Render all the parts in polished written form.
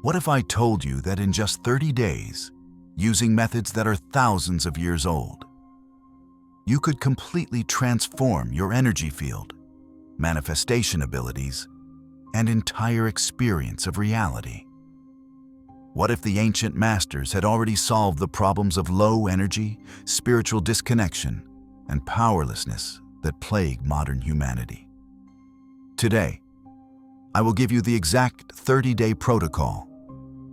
What if I told you that in just 30 days, using methods that are thousands of years old, you could completely transform your energy field, manifestation abilities, and entire experience of reality? What if the ancient masters had already solved the problems of low energy, spiritual disconnection, and powerlessness that plague modern humanity? Today, I will give you the exact 30-day protocol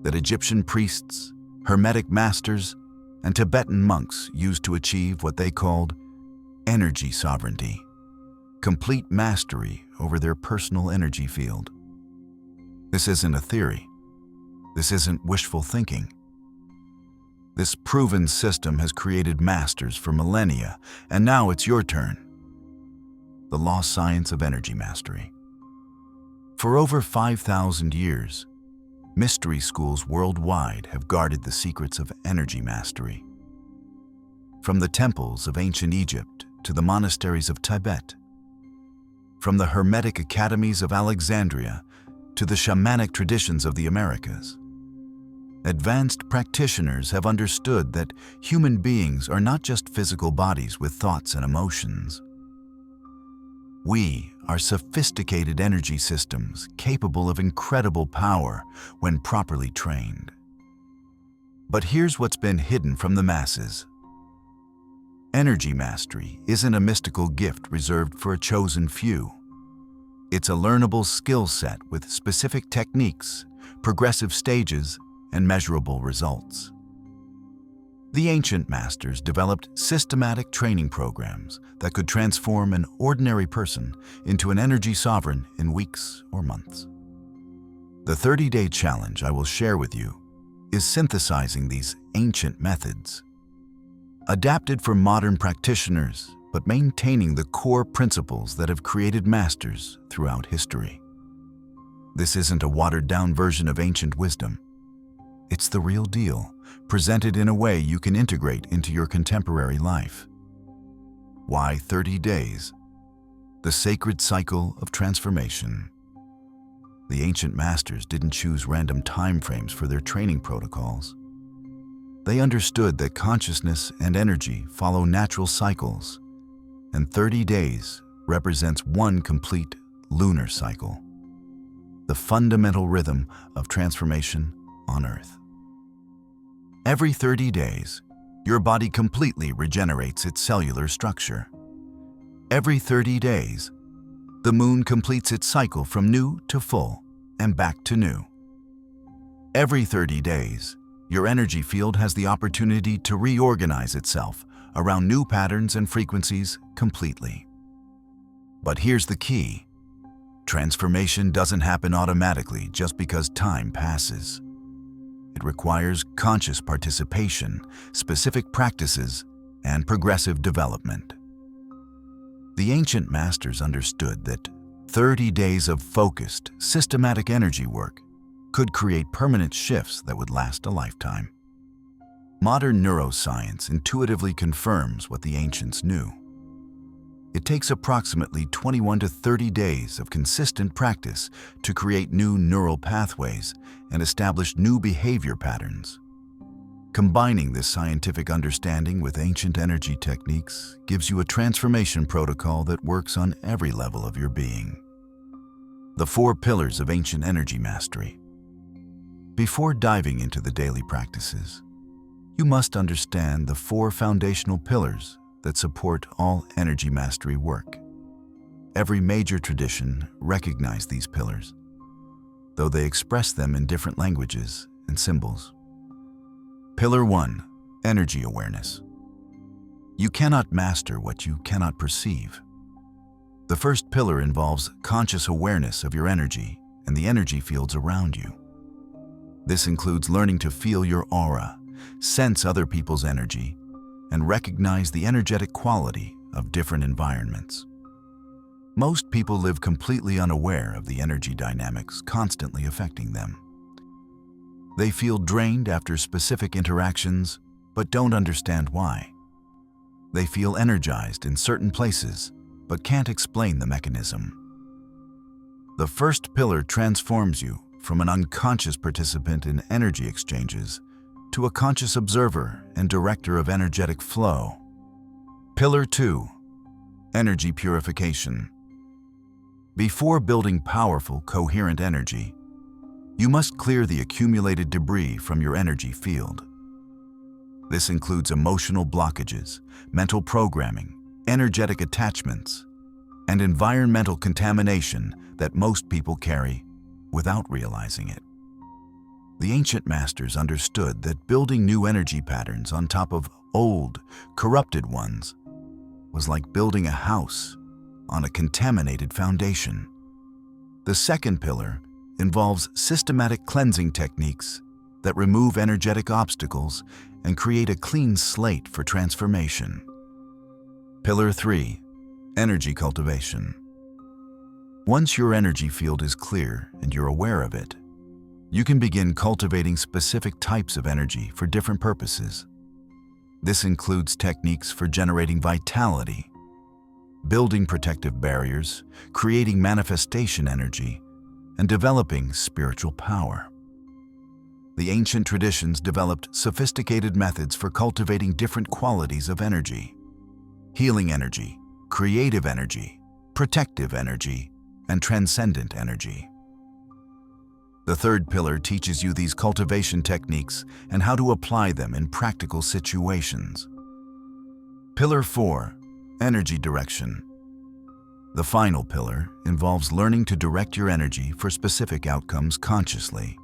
that Egyptian priests, Hermetic masters, and Tibetan monks used to achieve what they called energy sovereignty, complete mastery over their personal energy field. This isn't a theory. This isn't wishful thinking. This proven system has created masters for millennia, and now it's your turn. The lost science of energy mastery. For over 5,000 years, mystery schools worldwide have guarded the secrets of energy mastery. From the temples of ancient Egypt to the monasteries of Tibet, from the Hermetic academies of Alexandria to the shamanic traditions of the Americas, advanced practitioners have understood that human beings are not just physical bodies with thoughts and emotions. We are sophisticated energy systems capable of incredible power when properly trained. But here's what's been hidden from the masses. Energy mastery isn't a mystical gift reserved for a chosen few. It's a learnable skill set with specific techniques, progressive stages, and measurable results. The ancient masters developed systematic training programs that could transform an ordinary person into an energy sovereign in weeks or months. The 30-day challenge I will share with you is synthesizing these ancient methods, adapted for modern practitioners, but maintaining the core principles that have created masters throughout history. This isn't a watered-down version of ancient wisdom. It's the real deal, presented in a way you can integrate into your contemporary life. Why 30 days? The sacred cycle of transformation. The ancient masters didn't choose random time frames for their training protocols. They understood that consciousness and energy follow natural cycles, and 30 days represents one complete lunar cycle, the fundamental rhythm of transformation on Earth. Every 30 days, your body completely regenerates its cellular structure. Every 30 days, the moon completes its cycle from new to full and back to new. Every 30 days, your energy field has the opportunity to reorganize itself around new patterns and frequencies completely. But here's the key. Transformation doesn't happen automatically just because time passes. It requires conscious participation, specific practices, and progressive development. The ancient masters understood that 30 days of focused, systematic energy work could create permanent shifts that would last a lifetime. Modern neuroscience intuitively confirms what the ancients knew. It takes approximately 21 to 30 days of consistent practice to create new neural pathways and establish new behavior patterns. Combining this scientific understanding with ancient energy techniques gives you a transformation protocol that works on every level of your being. The 4 pillars of ancient energy mastery. Before diving into the daily practices, you must understand the 4 foundational pillars that support all energy mastery work. Every major tradition recognizes these pillars, though they express them in different languages and symbols. Pillar 1, energy awareness. You cannot master what you cannot perceive. The first pillar involves conscious awareness of your energy and the energy fields around you. This includes learning to feel your aura, sense other people's energy, and recognize the energetic quality of different environments. Most people live completely unaware of the energy dynamics constantly affecting them. They feel drained after specific interactions, but don't understand why. They feel energized in certain places, but can't explain the mechanism. The first pillar transforms you from an unconscious participant in energy exchanges to a conscious observer and director of energetic flow. Pillar 2. Energy purification. Before building powerful, coherent energy, you must clear the accumulated debris from your energy field. This includes emotional blockages, mental programming, energetic attachments, and environmental contamination that most people carry without realizing it. The ancient masters understood that building new energy patterns on top of old, corrupted ones was like building a house on a contaminated foundation. The second pillar involves systematic cleansing techniques that remove energetic obstacles and create a clean slate for transformation. Pillar 3. Energy cultivation. Once your energy field is clear and you're aware of it, you can begin cultivating specific types of energy for different purposes. This includes techniques for generating vitality, building protective barriers, creating manifestation energy, and developing spiritual power. The ancient traditions developed sophisticated methods for cultivating different qualities of energy: healing energy, creative energy, protective energy, and transcendent energy. The third pillar teaches you these cultivation techniques and how to apply them in practical situations. Pillar 4. Energy direction. The final pillar involves learning to direct your energy for specific outcomes consciously.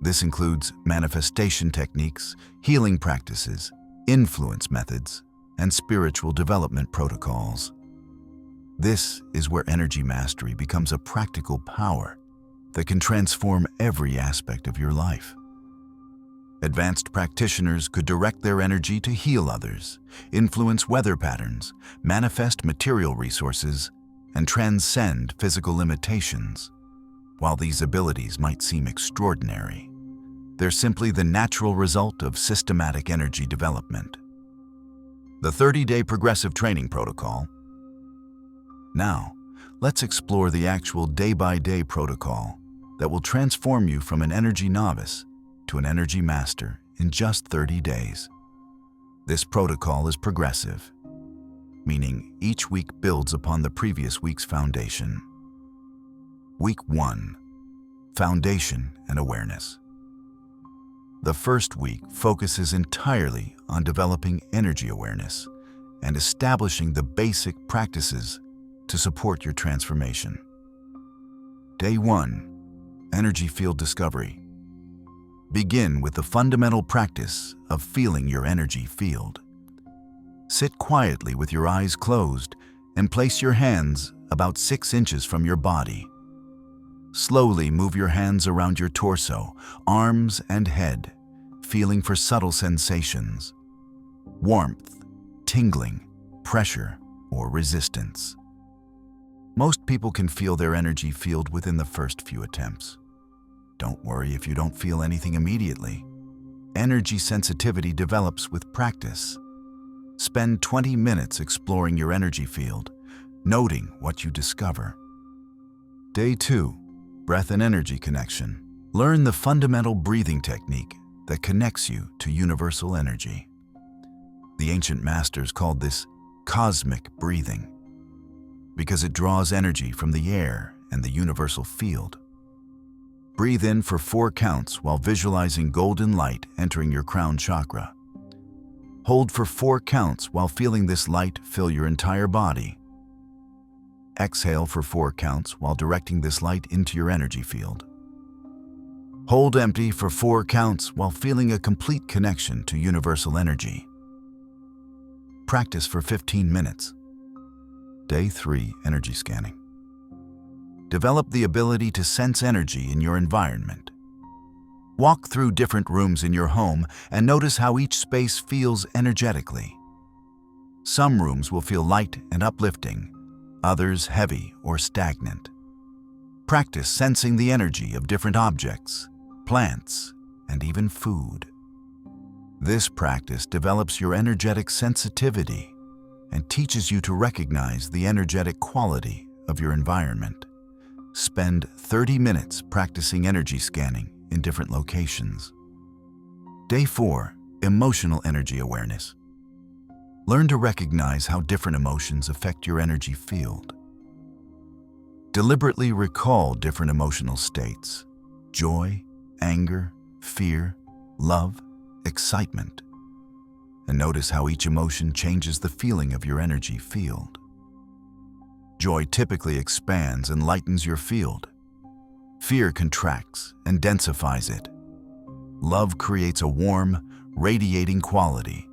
This includes manifestation techniques, healing practices, influence methods, and spiritual development protocols. This is where energy mastery becomes a practical power that can transform every aspect of your life. Advanced practitioners could direct their energy to heal others, influence weather patterns, manifest material resources, and transcend physical limitations. While these abilities might seem extraordinary, they're simply the natural result of systematic energy development. The 30-day progressive training protocol. Now, let's explore the actual day-by-day protocol that will transform you from an energy novice to an energy master in just 30 days. This protocol is progressive, meaning each week builds upon the previous week's foundation. Week 1. Foundation and awareness. The first week focuses entirely on developing energy awareness and establishing the basic practices to support your transformation. Day 1. Energy field discovery. Begin with the fundamental practice of feeling your energy field. Sit quietly with your eyes closed and place your hands about 6 inches from your body. Slowly move your hands around your torso, arms, and head, feeling for subtle sensations: warmth, tingling, pressure, or resistance. Most people can feel their energy field within the first few attempts. Don't worry if you don't feel anything immediately. Energy sensitivity develops with practice. Spend 20 minutes exploring your energy field, noting what you discover. Day 2. Breath and energy connection. Learn the fundamental breathing technique that connects you to universal energy. The ancient masters called this cosmic breathing because it draws energy from the air and the universal field. Breathe in for 4 counts while visualizing golden light entering your crown chakra. Hold for 4 counts while feeling this light fill your entire body. Exhale for 4 counts while directing this light into your energy field. Hold empty for 4 counts while feeling a complete connection to universal energy. Practice for 15 minutes. Day 3. Energy scanning. Develop the ability to sense energy in your environment. Walk through different rooms in your home and notice how each space feels energetically. Some rooms will feel light and uplifting, others heavy or stagnant. Practice sensing the energy of different objects, plants, and even food. This practice develops your energetic sensitivity and teaches you to recognize the energetic quality of your environment. spend 30 minutes practicing energy scanning in different locations. Day 4, emotional energy awareness. Learn to recognize how different emotions affect your energy field. Deliberately recall different emotional states: joy, anger, fear, love, excitement, and notice how each emotion changes the feeling of your energy field. Joy typically expands and lightens your field. Fear contracts and densifies it. Love creates a warm, radiating quality.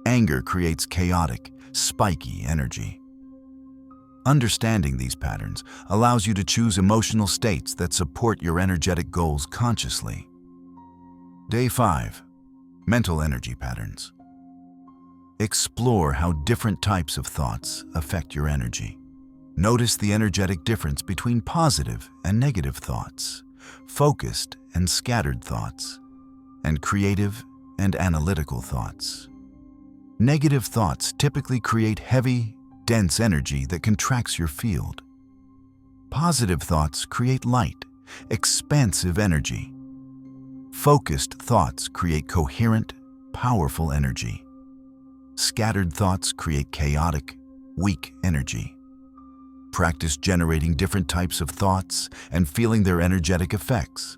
Anger creates chaotic, spiky energy. Understanding these patterns allows you to choose emotional states that support your energetic goals consciously. Day 5, mental energy patterns. Explore how different types of thoughts affect your energy. Notice the energetic difference between positive and negative thoughts, focused and scattered thoughts, and creative and analytical thoughts. Negative thoughts typically create heavy, dense energy that contracts your field. Positive thoughts create light, expansive energy. Focused thoughts create coherent, powerful energy. Scattered thoughts create chaotic, weak energy. Practice generating different types of thoughts and feeling their energetic effects.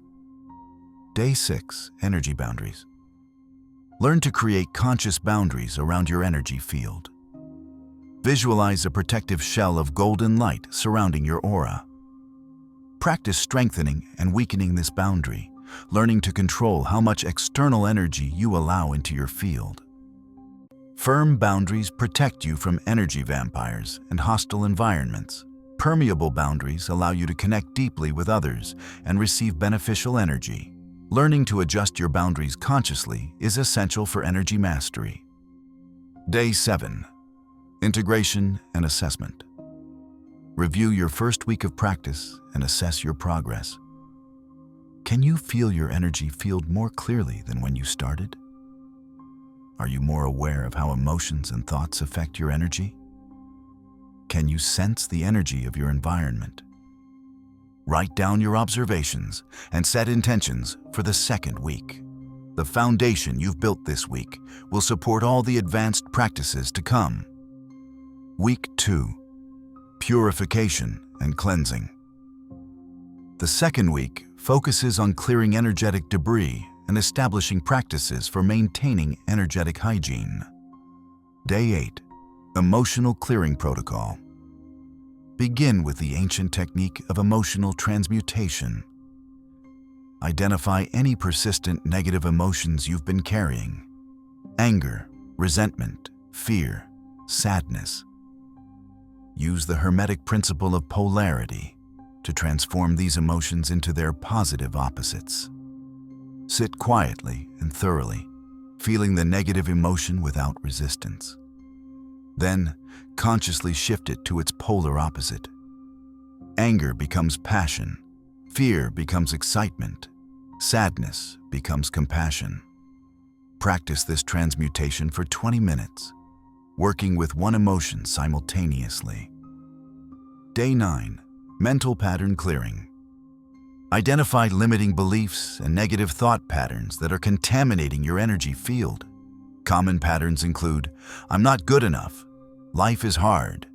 Day 6, energy boundaries. Learn to create conscious boundaries around your energy field. Visualize a protective shell of golden light surrounding your aura. Practice strengthening and weakening this boundary, learning to control how much external energy you allow into your field. Firm boundaries protect you from energy vampires and hostile environments. Permeable boundaries allow you to connect deeply with others and receive beneficial energy. Learning to adjust your boundaries consciously is essential for energy mastery. Day 7, integration and assessment. Review your first week of practice and assess your progress. Can you feel your energy field more clearly than when you started? Are you more aware of how emotions and thoughts affect your energy? Can you sense the energy of your environment? Write down your observations and set intentions for the second week. The foundation you've built this week will support all the advanced practices to come. Week 2, purification and cleansing. The second week focuses on clearing energetic debris and establishing practices for maintaining energetic hygiene. Day 8, emotional clearing protocol. Begin with the ancient technique of emotional transmutation. Identify any persistent negative emotions you've been carrying: anger, resentment, fear, sadness. Use the Hermetic principle of polarity to transform these emotions into their positive opposites. Sit quietly and thoroughly, feeling the negative emotion without resistance. Then, consciously shift it to its polar opposite. Anger becomes passion, fear becomes excitement, sadness becomes compassion. Practice this transmutation for 20 minutes, working with one emotion simultaneously. Day 9, mental pattern clearing. Identify limiting beliefs and negative thought patterns that are contaminating your energy field. Common patterns include, "I'm not good enough," "Life is hard,"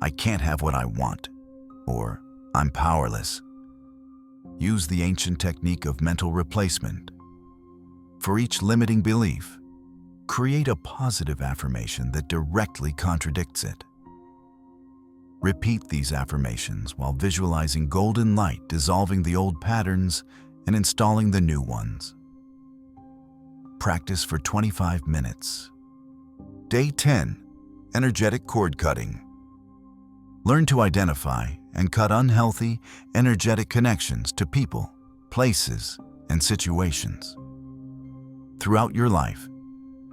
"I can't have what I want," or "I'm powerless." Use the ancient technique of mental replacement. For each limiting belief, create a positive affirmation that directly contradicts it. Repeat these affirmations while visualizing golden light dissolving the old patterns and installing the new ones. Practice for 25 minutes. Day 10, energetic cord cutting. Learn to identify and cut unhealthy, energetic connections to people, places, and situations. Throughout your life,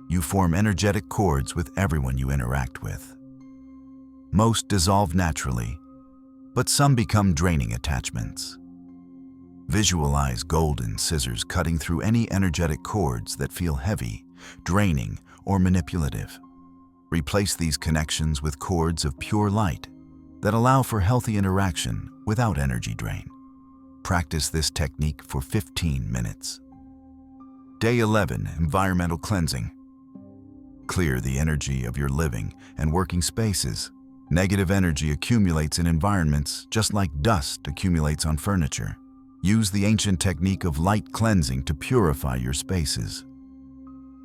you form energetic cords with everyone you interact with. Most dissolve naturally, but some become draining attachments. Visualize golden scissors cutting through any energetic cords that feel heavy, draining, or manipulative. Replace these connections with cords of pure light, that allow for healthy interaction without energy drain. Practice this technique for 15 minutes. Day 11, environmental cleansing. Clear the energy of your living and working spaces. Negative energy accumulates in environments just like dust accumulates on furniture. Use the ancient technique of light cleansing to purify your spaces.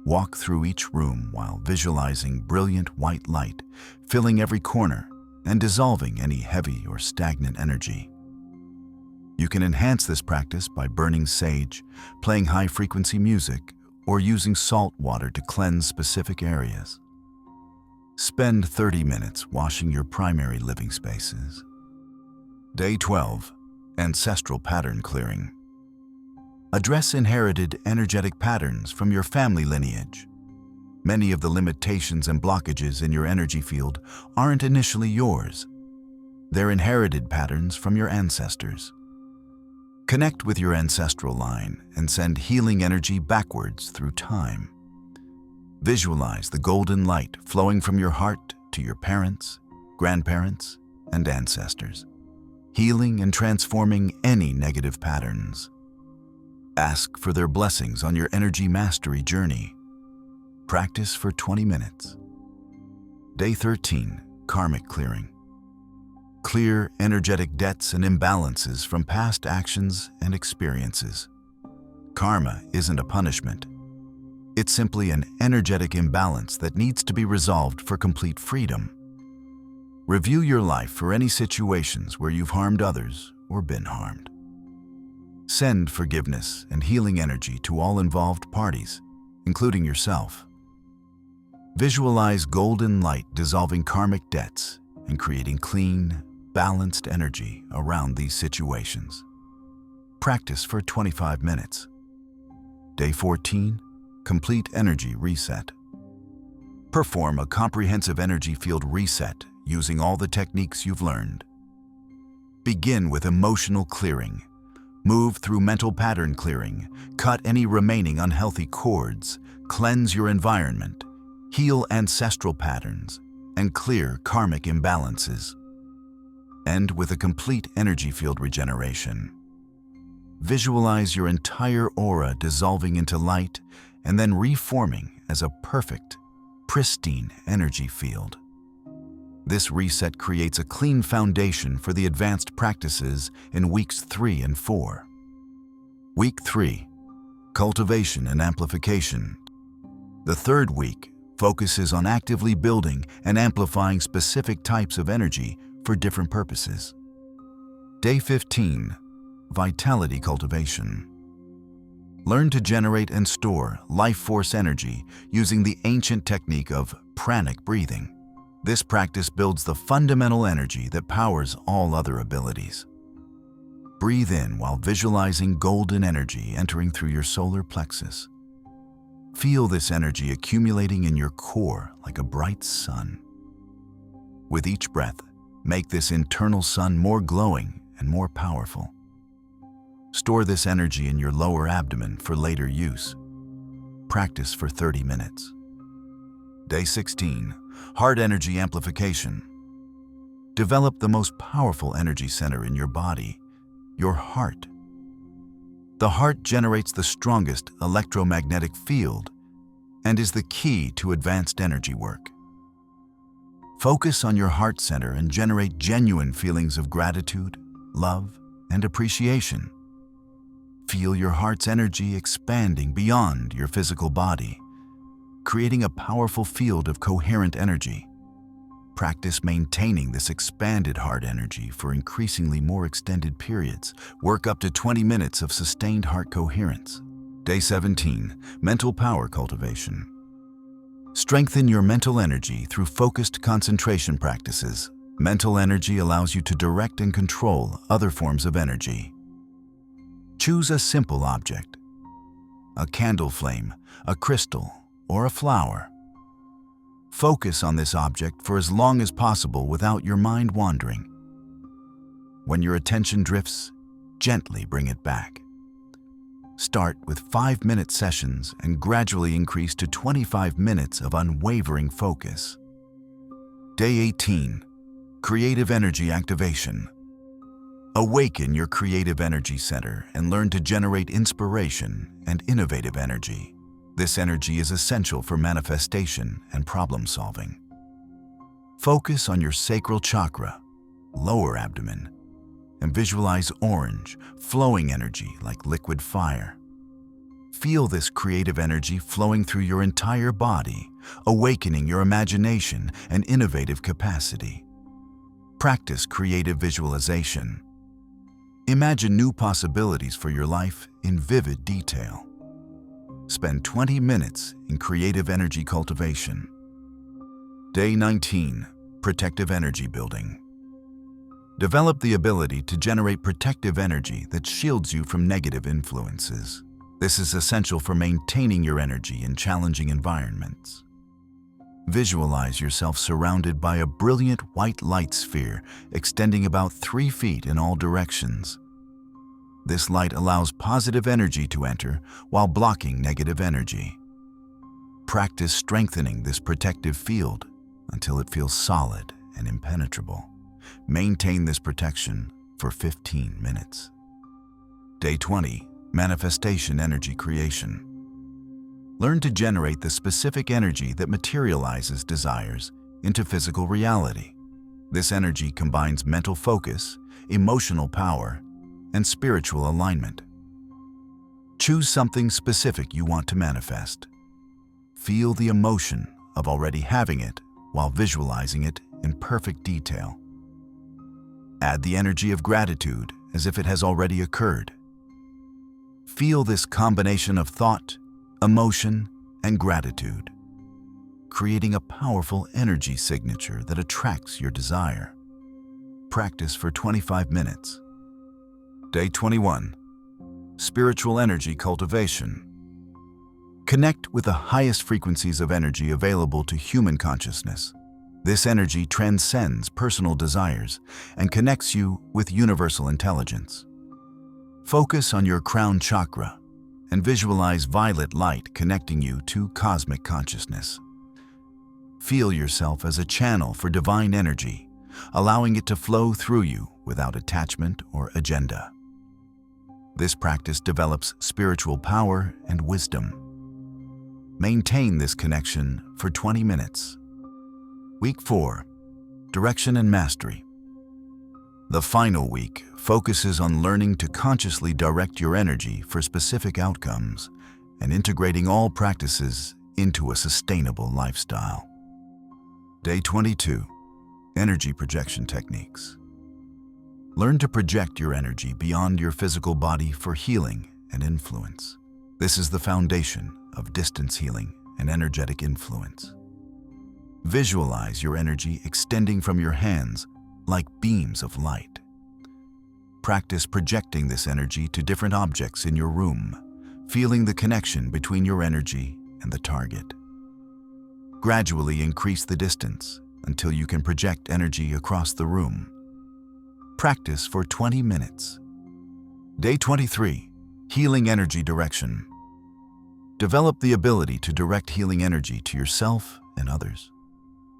Walk through each room while visualizing brilliant white light, filling every corner and dissolving any heavy or stagnant energy. You can enhance this practice by burning sage, playing high-frequency music, or using salt water to cleanse specific areas. Spend 30 minutes washing your primary living spaces. Day 12, ancestral pattern clearing. Address inherited energetic patterns from your family lineage. Many of the limitations and blockages in your energy field aren't initially yours. They're inherited patterns from your ancestors. Connect with your ancestral line and send healing energy backwards through time. Visualize the golden light flowing from your heart to your parents, grandparents, and ancestors, healing and transforming any negative patterns. Ask for their blessings on your energy mastery journey. Practice for 20 minutes. Day 13, karmic clearing. Clear energetic debts and imbalances from past actions and experiences. Karma isn't a punishment. It's simply an energetic imbalance that needs to be resolved for complete freedom. Review your life for any situations where you've harmed others or been harmed. Send forgiveness and healing energy to all involved parties, including yourself. Visualize golden light dissolving karmic debts and creating clean, balanced energy around these situations. Practice for 25 minutes. Day 14, complete energy reset. Perform a comprehensive energy field reset using all the techniques you've learned. Begin with emotional clearing. Move through mental pattern clearing, cut any remaining unhealthy cords, cleanse your environment, heal ancestral patterns, and clear karmic imbalances. End with a complete energy field regeneration. Visualize your entire aura dissolving into light and then reforming as a perfect, pristine energy field. This reset creates a clean foundation for the advanced practices in weeks 3 and 4. Week 3, cultivation and amplification. The third week focuses on actively building and amplifying specific types of energy for different purposes. Day 15, vitality cultivation. Learn to generate and store life force energy using the ancient technique of pranic breathing. This practice builds the fundamental energy that powers all other abilities. Breathe in while visualizing golden energy entering through your solar plexus. Feel this energy accumulating in your core like a bright sun. With each breath, make this internal sun more glowing and more powerful. Store this energy in your lower abdomen for later use. Practice for 30 minutes. Day 16, heart energy amplification. Develop the most powerful energy center in your body, your heart. The heart generates the strongest electromagnetic field and is the key to advanced energy work. Focus on your heart center and generate genuine feelings of gratitude, love, and appreciation. Feel your heart's energy expanding beyond your physical body, creating a powerful field of coherent energy. Practice maintaining this expanded heart energy for increasingly more extended periods. Work up to 20 minutes of sustained heart coherence. Day 17, mental power cultivation. Strengthen your mental energy through focused concentration practices. Mental energy allows you to direct and control other forms of energy. Choose a simple object, a candle flame, a crystal, or a flower. Focus on this object for as long as possible without your mind wandering. When your attention drifts, gently bring it back. Start with 5-minute sessions and gradually increase to 25 minutes of unwavering focus. Day 18, Creative energy activation. Awaken your creative energy center and learn to generate inspiration and innovative energy. This energy is essential for manifestation and problem solving. Focus on your sacral chakra, lower abdomen, and visualize orange, flowing energy like liquid fire. Feel this creative energy flowing through your entire body, awakening your imagination and innovative capacity. Practice creative visualization. Imagine new possibilities for your life in vivid detail. Spend 20 minutes in creative energy cultivation. Day 19, protective energy building. Develop the ability to generate protective energy that shields you from negative influences. This is essential for maintaining your energy in challenging environments. Visualize yourself surrounded by a brilliant white light sphere extending about 3 feet in all directions. This light allows positive energy to enter while blocking negative energy. Practice strengthening this protective field until it feels solid and impenetrable. Maintain this protection for 15 minutes. Day 20, manifestation energy creation. Learn to generate the specific energy that materializes desires into physical reality. This energy combines mental focus, emotional power, and spiritual alignment. Choose something specific you want to manifest. Feel the emotion of already having it while visualizing it in perfect detail. Add the energy of gratitude as if it has already occurred. Feel this combination of thought, emotion, and gratitude, creating a powerful energy signature that attracts your desire. Practice for 25 minutes. Day 21, spiritual energy cultivation. Connect with the highest frequencies of energy available to human consciousness. This energy transcends personal desires and connects you with universal intelligence. Focus on your crown chakra and visualize violet light connecting you to cosmic consciousness. Feel yourself as a channel for divine energy, allowing it to flow through you without attachment or agenda. This practice develops spiritual power and wisdom. Maintain this connection for 20 minutes. Week 4, direction and mastery. The final week focuses on learning to consciously direct your energy for specific outcomes and integrating all practices into a sustainable lifestyle. Day 22, energy projection techniques. Learn to project your energy beyond your physical body for healing and influence. This is the foundation of distance healing and energetic influence. Visualize your energy extending from your hands like beams of light. Practice projecting this energy to different objects in your room, feeling the connection between your energy and the target. Gradually increase the distance until you can project energy across the room. Practice for 20 minutes. Day 23, healing energy direction. Develop the ability to direct healing energy to yourself and others.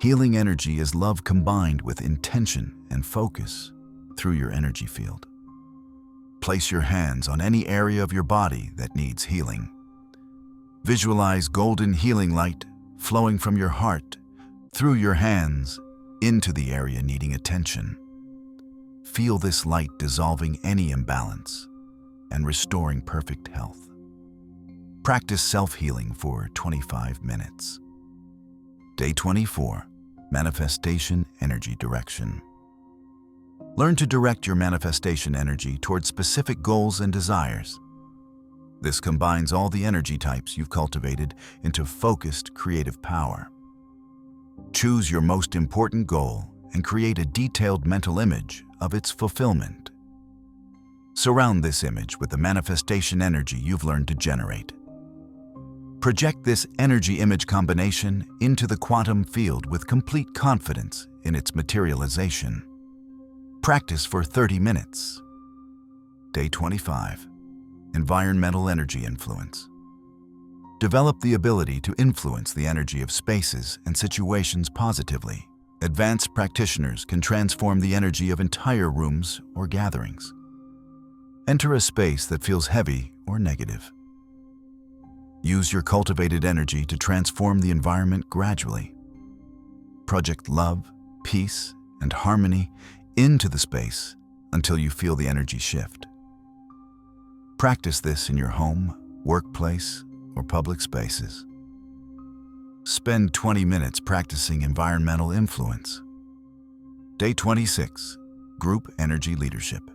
Healing energy is love combined with intention and focus through your energy field. Place your hands on any area of your body that needs healing. Visualize golden healing light flowing from your heart through your hands into the area needing attention. Feel this light dissolving any imbalance and restoring perfect health. Practice self-healing for 25 minutes. Day 24, manifestation energy direction. Learn to direct your manifestation energy towards specific goals and desires. This combines all the energy types you've cultivated into focused creative power. Choose your most important goal and create a detailed mental image of its fulfillment. Surround this image with the manifestation energy you've learned to generate. Project this energy image combination into the quantum field with complete confidence in its materialization. Practice for 30 minutes. Day 25, environmental energy influence. Develop the ability to influence the energy of spaces and situations positively Advanced practitioners can transform the energy of entire rooms or gatherings. Enter a space that feels heavy or negative. Use your cultivated energy to transform the environment gradually. Project love, peace, and harmony into the space until you feel the energy shift. Practice this in your home, workplace, or public spaces. Spend 20 minutes practicing environmental influence. Day 26, Group Energy Leadership.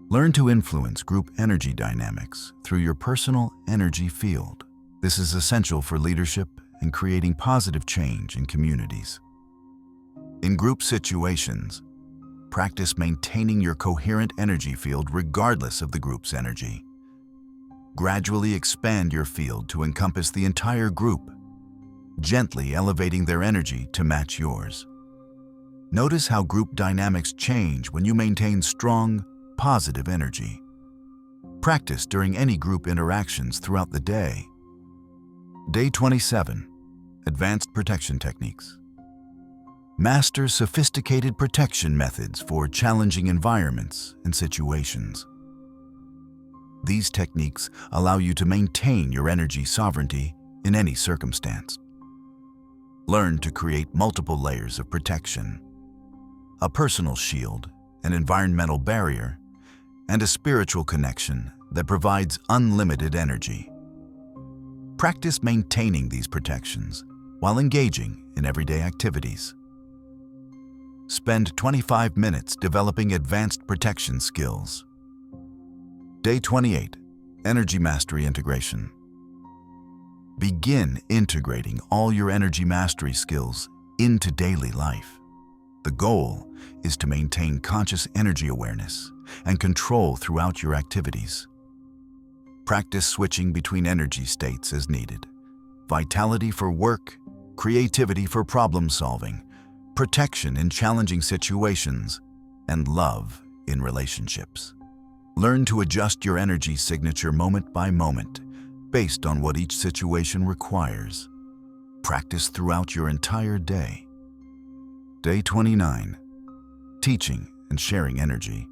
Learn to influence group energy dynamics through your personal energy field. This is essential for leadership and creating positive change in communities. In group situations, practice maintaining your coherent energy field regardless of the group's energy. Gradually expand your field to encompass the entire group, gently elevating their energy to match yours. Notice how group dynamics change when you maintain strong, positive energy. Practice during any group interactions throughout the day. Day 27, Advanced Protection Techniques. Master sophisticated protection methods for challenging environments and situations. These techniques allow you to maintain your energy sovereignty in any circumstance. Learn to create multiple layers of protection: a personal shield, an environmental barrier, and a spiritual connection that provides unlimited energy. Practice maintaining these protections while engaging in everyday activities. Spend 25 minutes developing advanced protection skills. Day 28, Energy Mastery Integration. Begin integrating all your energy mastery skills into daily life. The goal is to maintain conscious energy awareness and control throughout your activities. Practice switching between energy states as needed: vitality for work, creativity for problem solving, protection in challenging situations, and love in relationships. Learn to adjust your energy signature moment by moment based on what each situation requires. Practice throughout your entire day. Day 29, Teaching and Sharing Energy.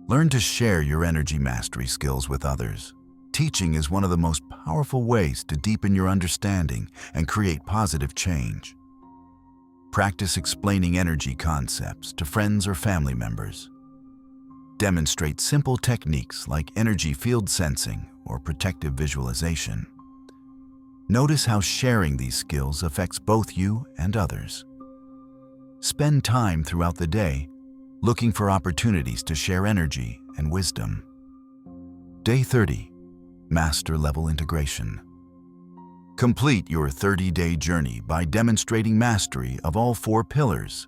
Learn to share your energy mastery skills with others. Teaching is one of the most powerful ways to deepen your understanding and create positive change. Practice explaining energy concepts to friends or family members. Demonstrate simple techniques like energy field sensing or protective visualization. Notice how sharing these skills affects both you and others. Spend time throughout the day looking for opportunities to share energy and wisdom. Day 30, Master Level Integration. Complete your 30-day journey by demonstrating mastery of all 4 pillars: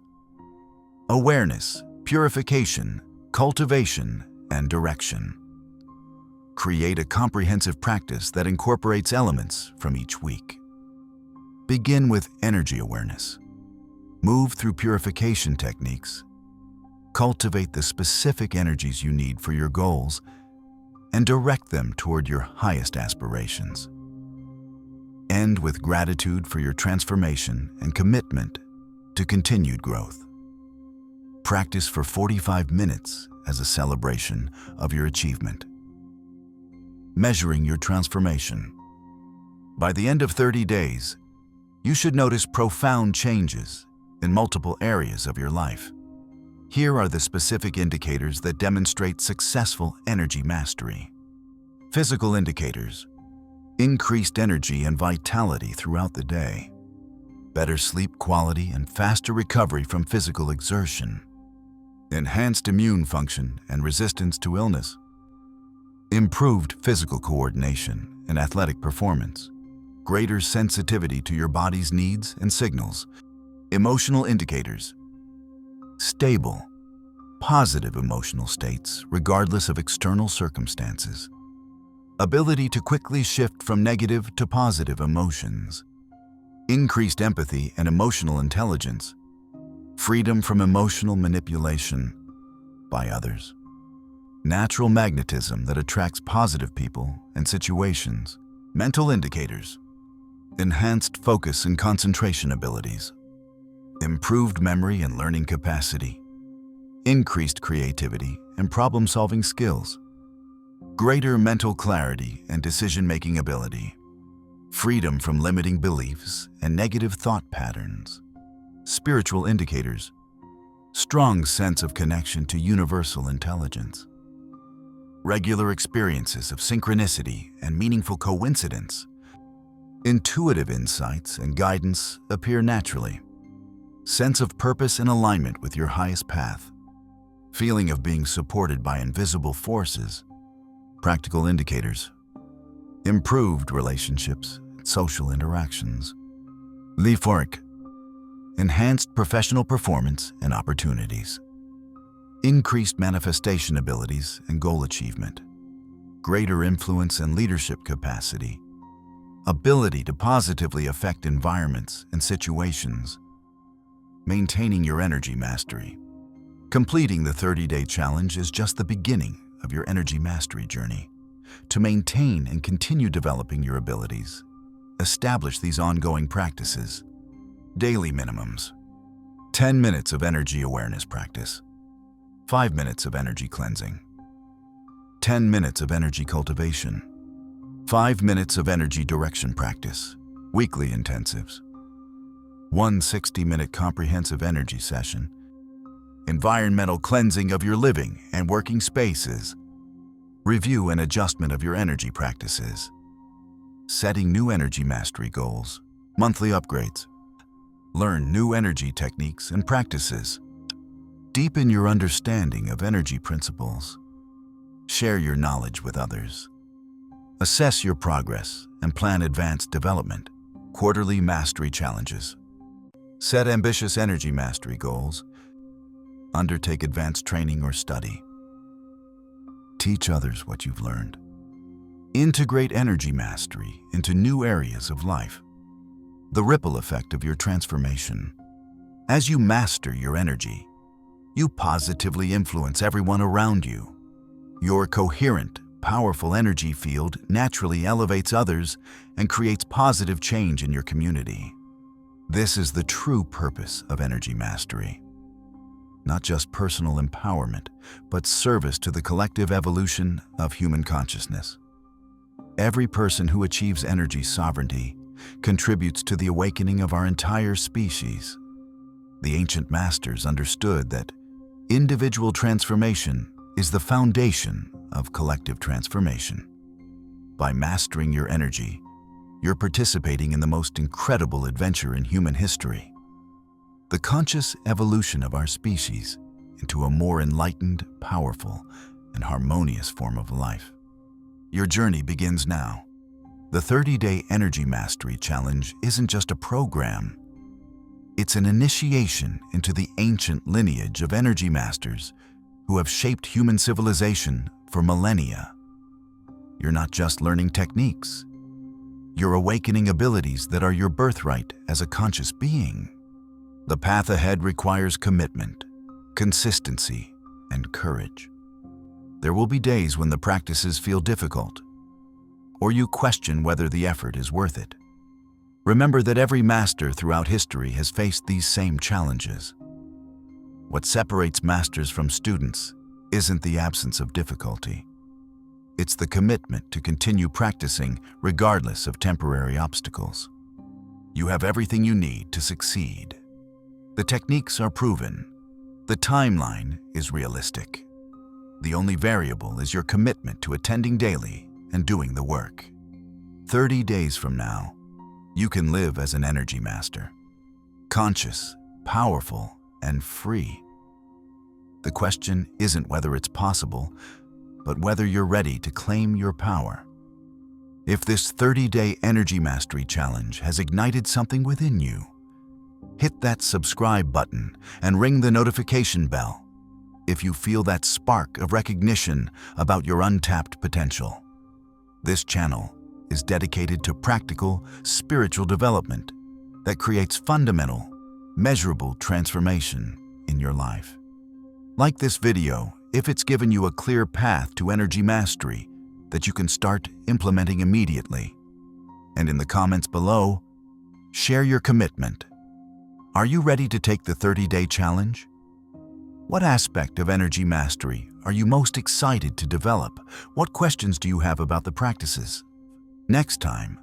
awareness, purification, cultivation, and direction. Create a comprehensive practice that incorporates elements from each week. Begin with energy awareness. Move through purification techniques. Cultivate the specific energies you need for your goals and direct them toward your highest aspirations. End with gratitude for your transformation and commitment to continued growth. Practice for 45 minutes as a celebration of your achievement. Measuring your transformation. By the end of 30 days, you should notice profound changes in multiple areas of your life. Here are the specific indicators that demonstrate successful energy mastery. Physical indicators: increased energy and vitality throughout the day, better sleep quality and faster recovery from physical exertion, enhanced immune function and resistance to illness, improved physical coordination and athletic performance, greater sensitivity to your body's needs and signals. Emotional indicators: stable, positive emotional states regardless of external circumstances, ability to quickly shift from negative to positive emotions, increased empathy and emotional intelligence, freedom from emotional manipulation by others, natural magnetism that attracts positive people and situations. Mental indicators: enhanced focus and concentration abilities, improved memory and learning capacity, increased creativity and problem-solving skills, greater mental clarity and decision-making ability, freedom from limiting beliefs and negative thought patterns, spiritual indicators, strong sense of connection to universal intelligence, regular experiences of synchronicity and meaningful coincidence, intuitive insights and guidance appear naturally, sense of purpose and alignment with your highest path, feeling of being supported by invisible forces, practical indicators, improved relationships, social interactions, euphoric, enhanced professional performance and opportunities, increased manifestation abilities and goal achievement, greater influence and leadership capacity, ability to positively affect environments and situations, maintaining your energy mastery. Completing the 30-day challenge is just the beginning of your energy mastery journey. To maintain and continue developing your abilities, establish these ongoing practices. Daily minimums: 10 minutes of energy awareness practice, 5 minutes of energy cleansing, 10 minutes of energy cultivation, 5 minutes of energy direction practice, weekly intensives, 1 60-minute comprehensive energy session, environmental cleansing of your living and working spaces, review and adjustment of your energy practices, setting new energy mastery goals, monthly upgrades, learn new energy techniques and practices, deepen your understanding of energy principles, share your knowledge with others, assess your progress and plan advanced development, quarterly mastery challenges, set ambitious energy mastery goals, undertake advanced training or study, teach others what you've learned, integrate energy mastery into new areas of life, the ripple effect of your transformation. As you master your energy, you positively influence everyone around you. Your coherent, powerful energy field naturally elevates others and creates positive change in your community. This is the true purpose of energy mastery. Not just personal empowerment, but service to the collective evolution of human consciousness. Every person who achieves energy sovereignty contributes to the awakening of our entire species. The ancient masters understood that individual transformation is the foundation of collective transformation. By mastering your energy, you're participating in the most incredible adventure in human history. The conscious evolution of our species into a more enlightened, powerful, and harmonious form of life. Your journey begins now. The 30-day Energy Mastery Challenge isn't just a program. It's an initiation into the ancient lineage of energy masters who have shaped human civilization for millennia. You're not just learning techniques. You're awakening abilities that are your birthright as a conscious being. The path ahead requires commitment, consistency, and courage. There will be days when the practices feel difficult, or you question whether the effort is worth it. Remember that every master throughout history has faced these same challenges. What separates masters from students isn't the absence of difficulty. It's the commitment to continue practicing regardless of temporary obstacles. You have everything you need to succeed. The techniques are proven. The timeline is realistic. The only variable is your commitment to attending daily and doing the work. 30 days from now, you can live as an energy master, conscious, powerful, and free. The question isn't whether it's possible, but whether you're ready to claim your power. If this 30-day Energy Mastery Challenge has ignited something within you, hit that subscribe button and ring the notification bell if you feel that spark of recognition about your untapped potential. This channel is dedicated to practical, spiritual development that creates fundamental, measurable transformation in your life. Like this video if it's given you a clear path to energy mastery that you can start implementing immediately. And in the comments below, share your commitment. Are you ready to take the 30-day challenge? What aspect of energy mastery are you most excited to develop? What questions do you have about the practices? Next time,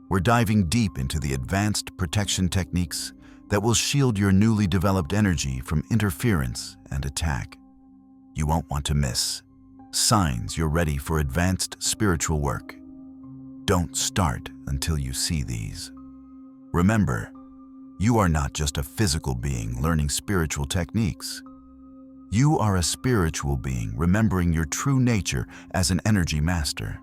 we're diving deep into the advanced protection techniques that will shield your newly developed energy from interference and attack. You won't want to miss signs you're ready for advanced spiritual work. Don't start until you see these. Remember, you are not just a physical being learning spiritual techniques. You are a spiritual being remembering your true nature as an energy master.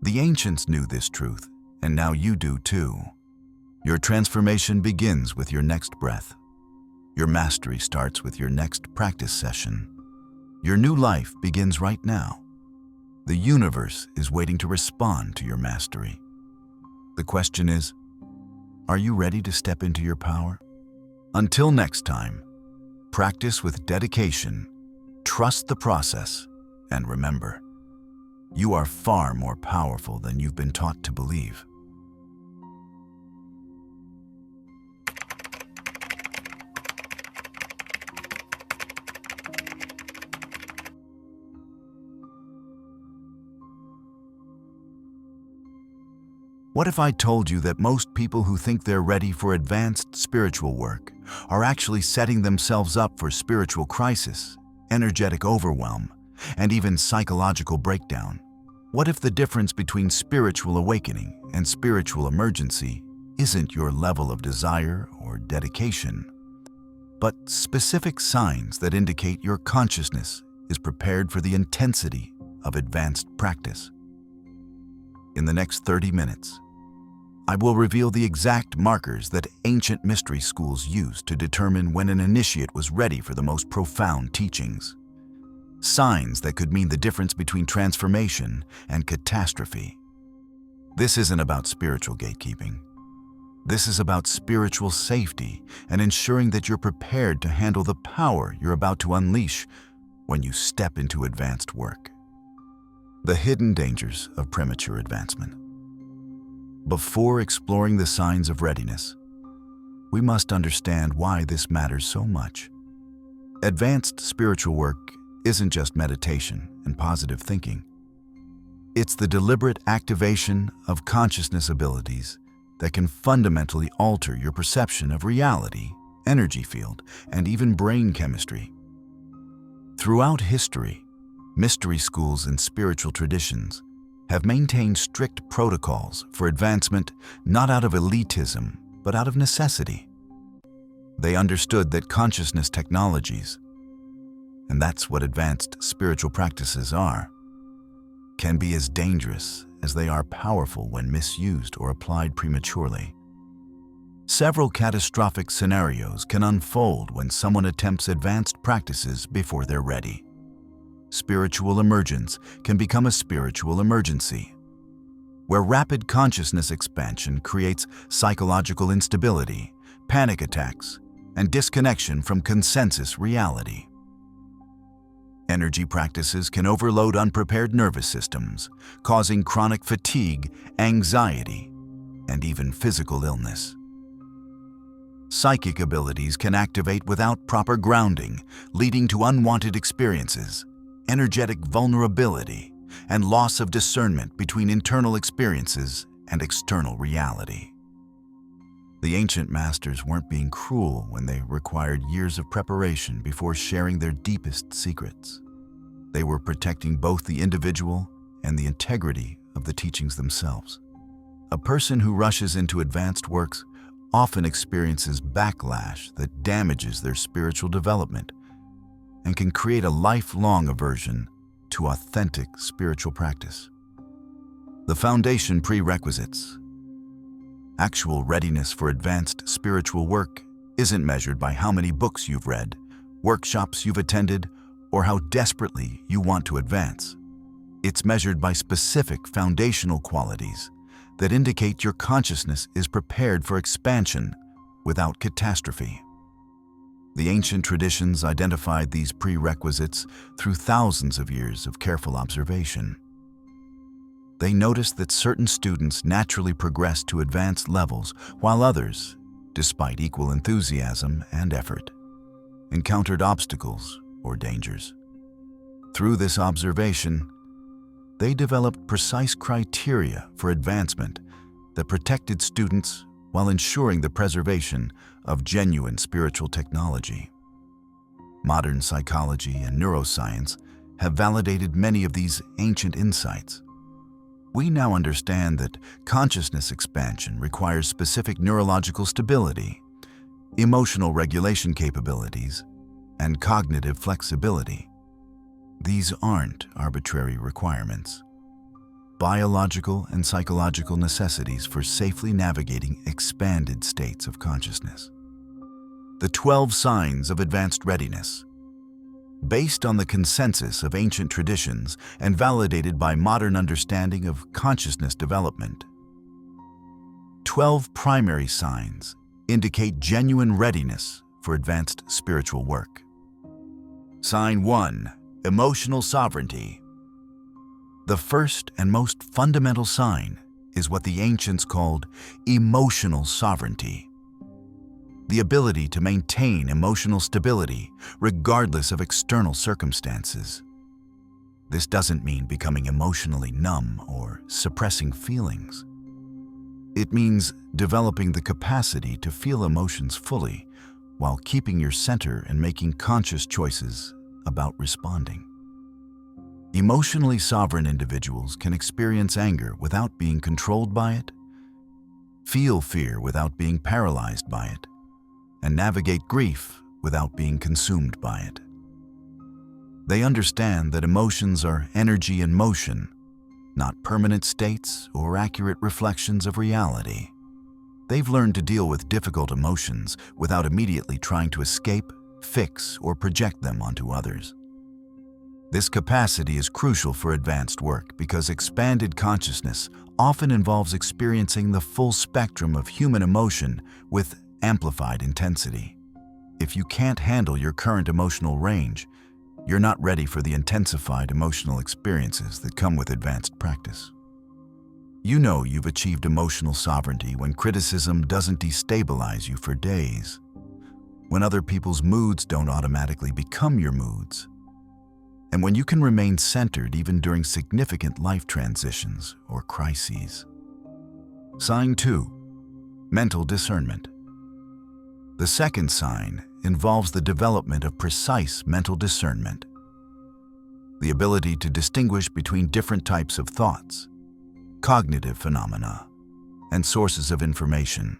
The ancients knew this truth, and now you do too. Your transformation begins with your next breath. Your mastery starts with your next practice session. Your new life begins right now. The universe is waiting to respond to your mastery. The question is, are you ready to step into your power? Until next time, practice with dedication, trust the process, and remember, you are far more powerful than you've been taught to believe. What if I told you that most people who think they're ready for advanced spiritual work are actually setting themselves up for spiritual crisis, energetic overwhelm, and even psychological breakdown? What if the difference between spiritual awakening and spiritual emergency isn't your level of desire or dedication, but specific signs that indicate your consciousness is prepared for the intensity of advanced practice? In the next 30 minutes, I will reveal the exact markers that ancient mystery schools used to determine when an initiate was ready for the most profound teachings. Signs that could mean the difference between transformation and catastrophe. This isn't about spiritual gatekeeping. This is about spiritual safety and ensuring that you're prepared to handle the power you're about to unleash when you step into advanced work. The hidden dangers of premature advancement. Before exploring the signs of readiness, we must understand why this matters so much. Advanced spiritual work isn't just meditation and positive thinking. It's the deliberate activation of consciousness abilities that can fundamentally alter your perception of reality, energy field, and even brain chemistry. Throughout history, mystery schools and spiritual traditions have maintained strict protocols for advancement not out of elitism, but out of necessity. They understood that consciousness technologies, and that's what advanced spiritual practices are, can be as dangerous as they are powerful when misused or applied prematurely. Several catastrophic scenarios can unfold when someone attempts advanced practices before they're ready. Spiritual emergence can become a spiritual emergency, where rapid consciousness expansion creates psychological instability, panic attacks, and disconnection from consensus reality. Energy practices can overload unprepared nervous systems, causing chronic fatigue, anxiety, and even physical illness. Psychic abilities can activate without proper grounding, leading to unwanted experiences, energetic vulnerability, and loss of discernment between internal experiences and external reality. The ancient masters weren't being cruel when they required years of preparation before sharing their deepest secrets. They were protecting both the individual and the integrity of the teachings themselves. A person who rushes into advanced works often experiences backlash that damages their spiritual development and can create a lifelong aversion to authentic spiritual practice. The foundation prerequisites. Actual readiness for advanced spiritual work isn't measured by how many books you've read, workshops you've attended, or how desperately you want to advance. It's measured by specific foundational qualities that indicate your consciousness is prepared for expansion without catastrophe. The ancient traditions identified these prerequisites through thousands of years of careful observation. They noticed that certain students naturally progressed to advanced levels, while others despite equal enthusiasm and effort, encountered obstacles or dangers. Through this observation, they developed precise criteria for advancement that protected students while ensuring the preservation of genuine spiritual technology. Modern psychology and neuroscience have validated many of these ancient insights. We now understand that consciousness expansion requires specific neurological stability, emotional regulation capabilities, and cognitive flexibility. These aren't arbitrary requirements. Biological and psychological necessities for safely navigating expanded states of consciousness. The 12 signs of advanced readiness. Based on the consensus of ancient traditions and validated by modern understanding of consciousness development, 12 primary signs indicate genuine readiness for advanced spiritual work. Sign 1. Emotional sovereignty. The first and most fundamental sign is what the ancients called emotional sovereignty. The ability to maintain emotional stability regardless of external circumstances. This doesn't mean becoming emotionally numb or suppressing feelings. It means developing the capacity to feel emotions fully while keeping your center and making conscious choices about responding. Emotionally sovereign individuals can experience anger without being controlled by it, feel fear without being paralyzed by it, and navigate grief without being consumed by it. They understand that emotions are energy in motion, not permanent states or accurate reflections of reality. They've learned to deal with difficult emotions without immediately trying to escape, fix, or project them onto others. This capacity is crucial for advanced work because expanded consciousness often involves experiencing the full spectrum of human emotion with amplified intensity. If you can't handle your current emotional range, you're not ready for the intensified emotional experiences that come with advanced practice. You know you've achieved emotional sovereignty when criticism doesn't destabilize you for days, when other people's moods don't automatically become your moods, and when you can remain centered even during significant life transitions or crises. Sign 2. Mental discernment. The second sign involves the development of precise mental discernment, the ability to distinguish between different types of thoughts, cognitive phenomena, and sources of information.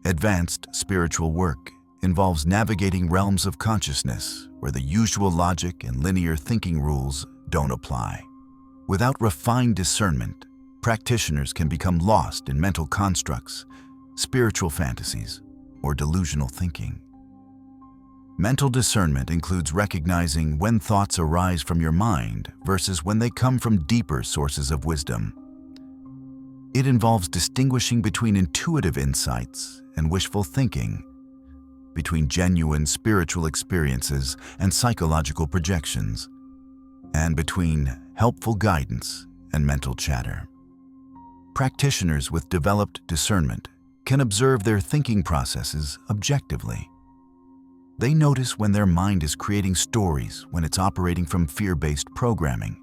Advanced spiritual work involves navigating realms of consciousness where the usual logic and linear thinking rules don't apply. Without refined discernment, practitioners can become lost in mental constructs, spiritual fantasies, or delusional thinking. Mental discernment includes recognizing when thoughts arise from your mind versus when they come from deeper sources of wisdom. It involves distinguishing between intuitive insights and wishful thinking, between genuine spiritual experiences and psychological projections, and between helpful guidance and mental chatter. Practitioners with developed discernment can observe their thinking processes objectively. They notice when their mind is creating stories, when it's operating from fear-based programming,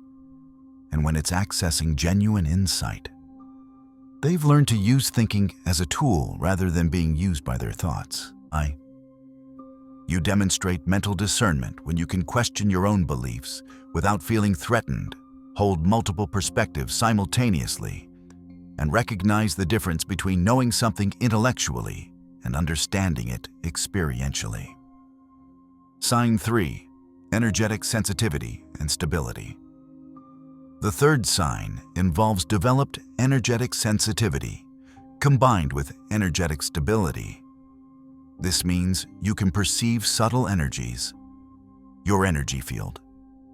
and when it's accessing genuine insight. They've learned to use thinking as a tool rather than being used by their thoughts. You demonstrate mental discernment when you can question your own beliefs without feeling threatened, hold multiple perspectives simultaneously, and recognize the difference between knowing something intellectually and understanding it experientially. Sign 3. Energetic sensitivity and stability. The third sign involves developed energetic sensitivity combined with energetic stability. This means you can perceive subtle energies, your energy field,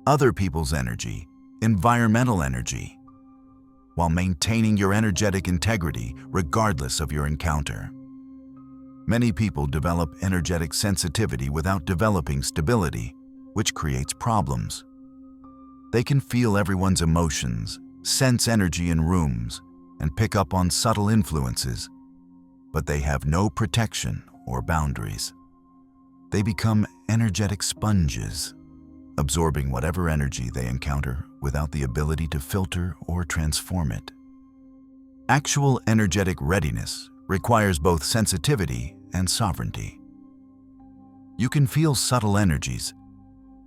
other people's energy, environmental energy, while maintaining your energetic integrity regardless of your encounter. Many people develop energetic sensitivity without developing stability, which creates problems. They can feel everyone's emotions, sense energy in rooms, and pick up on subtle influences, but they have no protection or boundaries. They become energetic sponges, absorbing whatever energy they encounter without the ability to filter or transform it. Actual energetic readiness requires both sensitivity and sovereignty. You can feel subtle energies,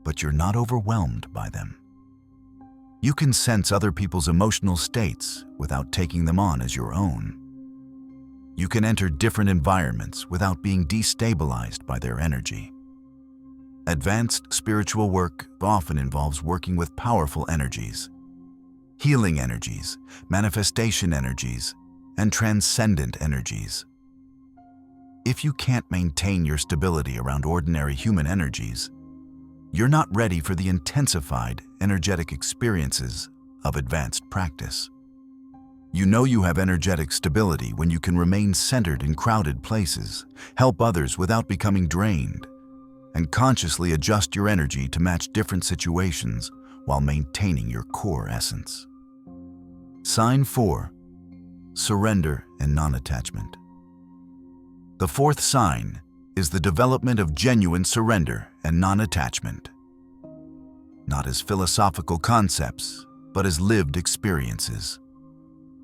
but you're not overwhelmed by them. You can sense other people's emotional states without taking them on as your own. You can enter different environments without being destabilized by their energy. Advanced spiritual work often involves working with powerful energies, healing energies, manifestation energies, and transcendent energies. If you can't maintain your stability around ordinary human energies, you're not ready for the intensified, energetic experiences of advanced practice. You know you have energetic stability when you can remain centered in crowded places, help others without becoming drained, and consciously adjust your energy to match different situations while maintaining your core essence. Sign 4. Surrender and non-attachment. The fourth sign is the development of genuine surrender and non-attachment, not as philosophical concepts, but as lived experiences.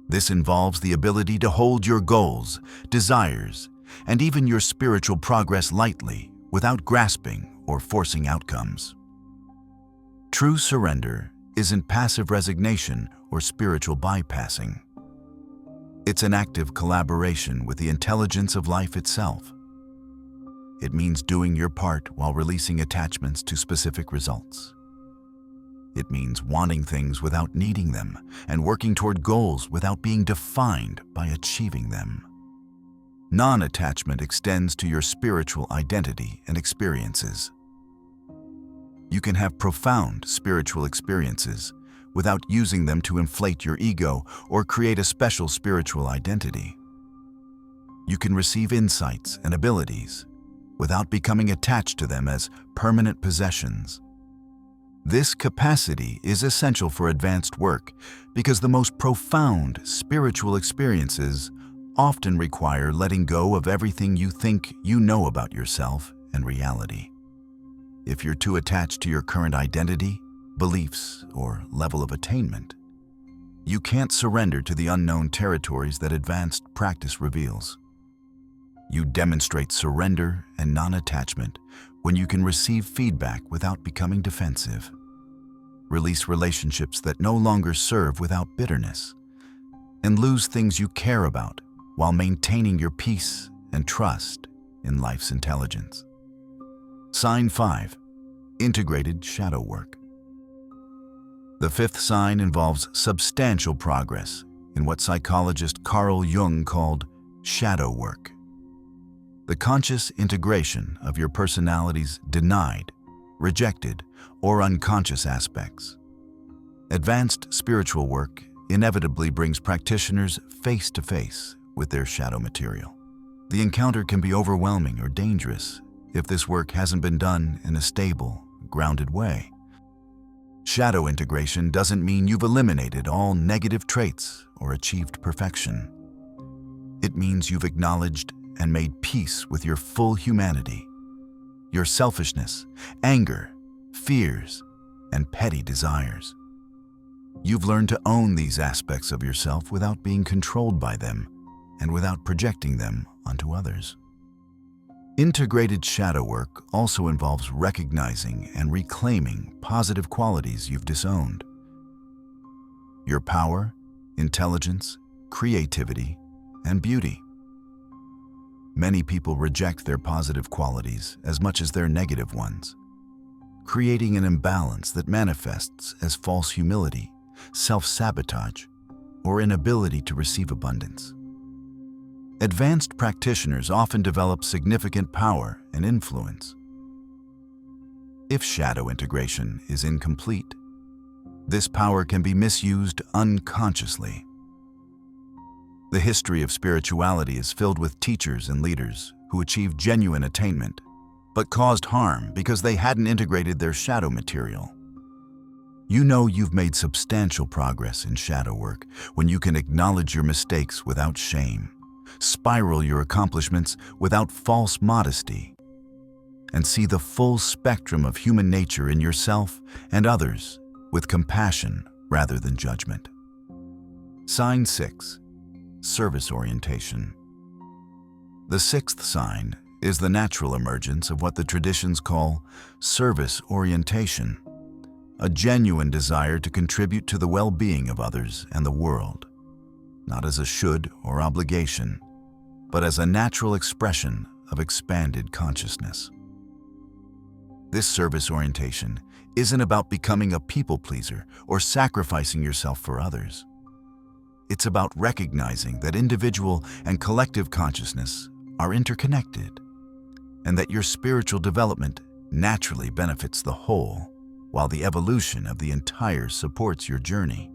This involves the ability to hold your goals, desires, and even your spiritual progress lightly without grasping or forcing outcomes. True surrender isn't passive resignation or spiritual bypassing. It's an active collaboration with the intelligence of life itself. It means doing your part while releasing attachments to specific results. It means wanting things without needing them and working toward goals without being defined by achieving them. Non-attachment extends to your spiritual identity and experiences. You can have profound spiritual experiences without using them to inflate your ego or create a special spiritual identity. You can receive insights and abilities without becoming attached to them as permanent possessions. This capacity is essential for advanced work because the most profound spiritual experiences often require letting go of everything you think you know about yourself and reality. If you're too attached to your current identity, beliefs, or level of attainment, you can't surrender to the unknown territories that advanced practice reveals. You demonstrate surrender and non-attachment when you can receive feedback without becoming defensive, release relationships that no longer serve without bitterness, and lose things you care about while maintaining your peace and trust in life's intelligence. Sign 5. Integrated shadow work. The fifth sign involves substantial progress in what psychologist Carl Jung called shadow work. The conscious integration of your personality's denied, rejected, or unconscious aspects. Advanced spiritual work inevitably brings practitioners face to face with their shadow material. The encounter can be overwhelming or dangerous if this work hasn't been done in a stable, grounded way. Shadow integration doesn't mean you've eliminated all negative traits or achieved perfection. It means you've acknowledged and made peace with your full humanity, your selfishness, anger, fears, and petty desires. You've learned to own these aspects of yourself without being controlled by them and without projecting them onto others. Integrated shadow work also involves recognizing and reclaiming positive qualities you've disowned. Your power, intelligence, creativity, and beauty. Many people reject their positive qualities as much as their negative ones, creating an imbalance that manifests as false humility, self-sabotage, or inability to receive abundance. Advanced practitioners often develop significant power and influence. If shadow integration is incomplete, this power can be misused unconsciously. The history of spirituality is filled with teachers and leaders who achieved genuine attainment, but caused harm because they hadn't integrated their shadow material. You know you've made substantial progress in shadow work when you can acknowledge your mistakes without shame, spiral your accomplishments without false modesty, and see the full spectrum of human nature in yourself and others with compassion rather than judgment. Sign 6. Service orientation. The sixth sign is the natural emergence of what the traditions call service orientation, a genuine desire to contribute to the well-being of others and the world, not as a should or obligation, but as a natural expression of expanded consciousness. This service orientation isn't about becoming a people pleaser or sacrificing yourself for others. It's about recognizing that individual and collective consciousness are interconnected, and that your spiritual development naturally benefits the whole, while the evolution of the entire supports your journey.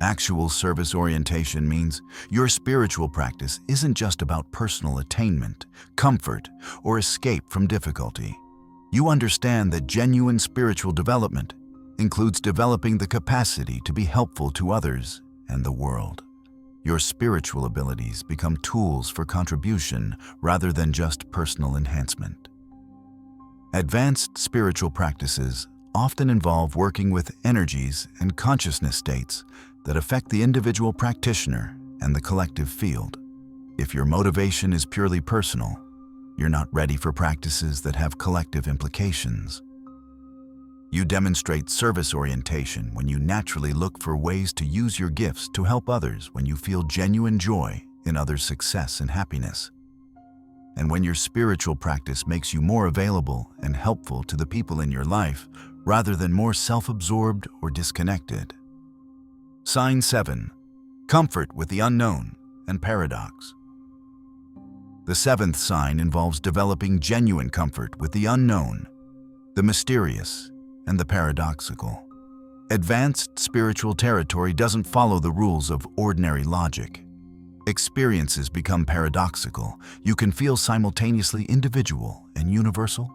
Actual service orientation means your spiritual practice isn't just about personal attainment, comfort, or escape from difficulty. You understand that genuine spiritual development includes developing the capacity to be helpful to others and the world. Your spiritual abilities become tools for contribution rather than just personal enhancement. Advanced spiritual practices often involve working with energies and consciousness states that affect the individual practitioner and the collective field. If your motivation is purely personal, you're not ready for practices that have collective implications. You demonstrate service orientation when you naturally look for ways to use your gifts to help others, when you feel genuine joy in others' success and happiness, and when your spiritual practice makes you more available and helpful to the people in your life rather than more self-absorbed or disconnected. Sign 7. Comfort with the unknown and paradox. The seventh sign involves developing genuine comfort with the unknown, the mysterious, and the paradoxical. Advanced spiritual territory doesn't follow the rules of ordinary logic. Experiences become paradoxical. You can feel simultaneously individual and universal,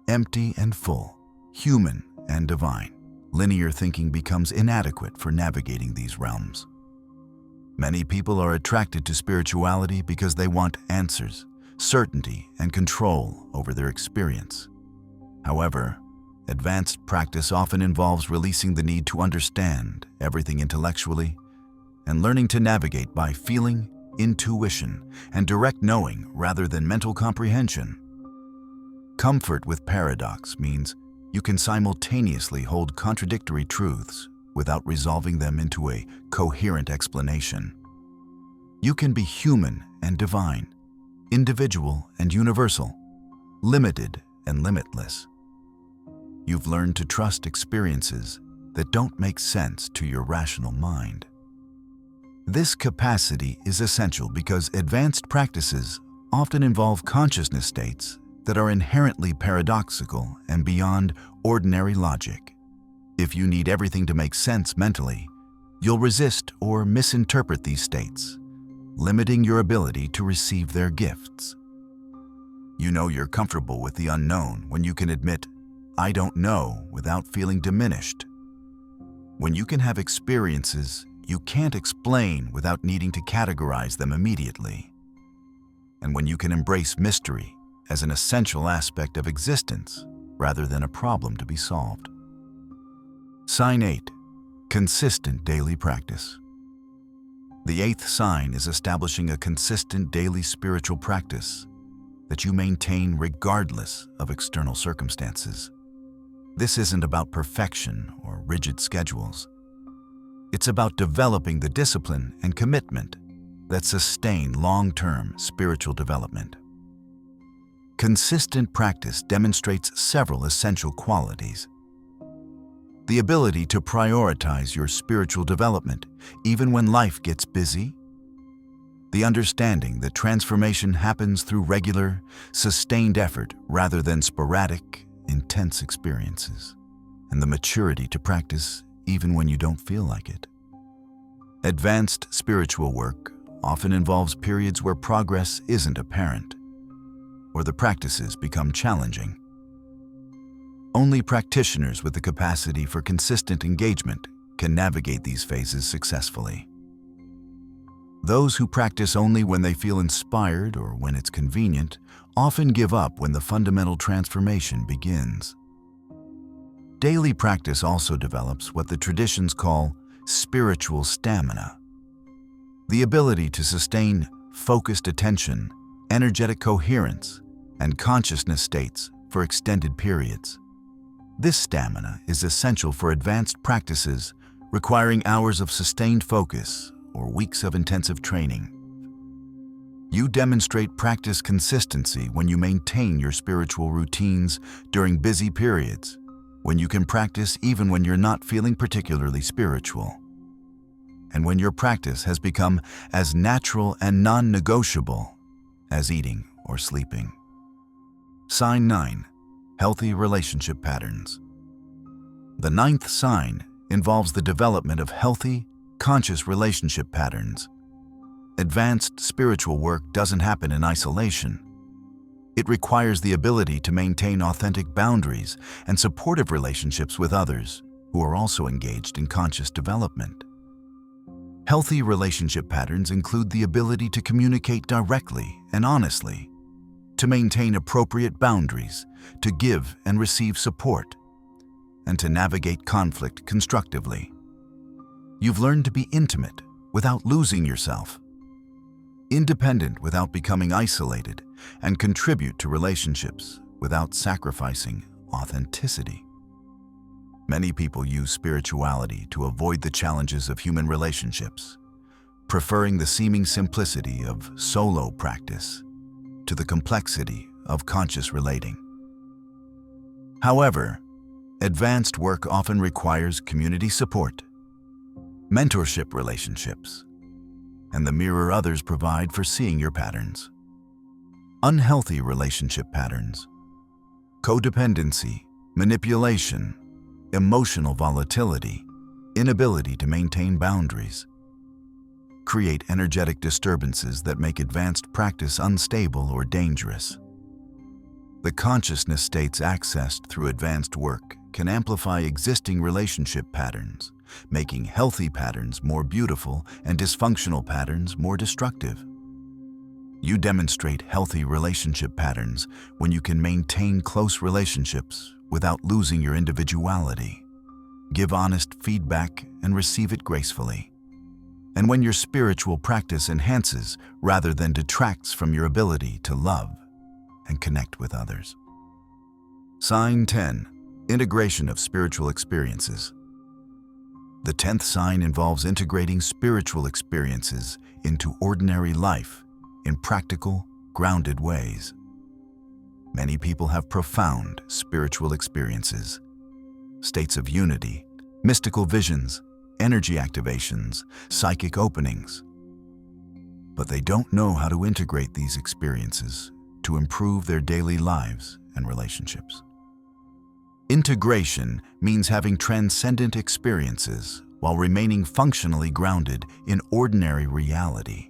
empty and full, human and divine. Linear thinking becomes inadequate for navigating these realms. Many people are attracted to spirituality because they want answers, certainty, and control over their experience. However, advanced practice often involves releasing the need to understand everything intellectually and learning to navigate by feeling, intuition, and direct knowing rather than mental comprehension. Comfort with paradox means you can simultaneously hold contradictory truths without resolving them into a coherent explanation. You can be human and divine, individual and universal, limited and limitless. You've learned to trust experiences that don't make sense to your rational mind. This capacity is essential because advanced practices often involve consciousness states that are inherently paradoxical and beyond ordinary logic. If you need everything to make sense mentally, you'll resist or misinterpret these states, limiting your ability to receive their gifts. You know you're comfortable with the unknown when you can admit, "I don't know," without feeling diminished. When you can have experiences you can't explain without needing to categorize them immediately. And when you can embrace mystery as an essential aspect of existence rather than a problem to be solved. Sign 8. Consistent daily practice. The eighth sign is establishing a consistent daily spiritual practice that you maintain regardless of external circumstances. This isn't about perfection or rigid schedules. It's about developing the discipline and commitment that sustain long-term spiritual development. Consistent practice demonstrates several essential qualities. The ability to prioritize your spiritual development even when life gets busy. The understanding that transformation happens through regular, sustained effort rather than sporadic, intense experiences. And the maturity to practice even when you don't feel like it. Advanced spiritual work often involves periods where progress isn't apparent, or the practices become challenging. Only practitioners with the capacity for consistent engagement can navigate these phases successfully. Those who practice only when they feel inspired or when it's convenient often give up when the fundamental transformation begins. Daily practice also develops what the traditions call spiritual stamina, the ability to sustain focused attention, energetic coherence, and consciousness states for extended periods. This stamina is essential for advanced practices requiring hours of sustained focus or weeks of intensive training. You demonstrate practice consistency when you maintain your spiritual routines during busy periods, when you can practice even when you're not feeling particularly spiritual, and when your practice has become as natural and non-negotiable as eating or sleeping. Sign 9. Healthy relationship patterns. The 9th sign involves the development of healthy, conscious relationship patterns. Advanced spiritual work doesn't happen in isolation. It requires the ability to maintain authentic boundaries and supportive relationships with others who are also engaged in conscious development. Healthy relationship patterns include the ability to communicate directly and honestly, to maintain appropriate boundaries, to give and receive support, and to navigate conflict constructively. You've learned to be intimate without losing yourself, independent without becoming isolated, and contribute to relationships without sacrificing authenticity. Many people use spirituality to avoid the challenges of human relationships, preferring the seeming simplicity of solo practice to the complexity of conscious relating. However, advanced work often requires community support, mentorship relationships, and the mirror others provide for seeing your patterns. Unhealthy relationship patterns, codependency, manipulation, emotional volatility, inability to maintain boundaries, create energetic disturbances that make advanced practice unstable or dangerous. The consciousness states accessed through advanced work can amplify existing relationship patterns, making healthy patterns more beautiful and dysfunctional patterns more destructive. You demonstrate healthy relationship patterns when you can maintain close relationships without losing your individuality, give honest feedback and receive it gracefully, and when your spiritual practice enhances rather than detracts from your ability to love and connect with others. Sign 10. Integration of spiritual experiences. The 10th sign involves integrating spiritual experiences into ordinary life in practical, grounded ways. Many people have profound spiritual experiences, states of unity, mystical visions, energy activations, psychic openings. But they don't know how to integrate these experiences to improve their daily lives and relationships. Integration means having transcendent experiences while remaining functionally grounded in ordinary reality.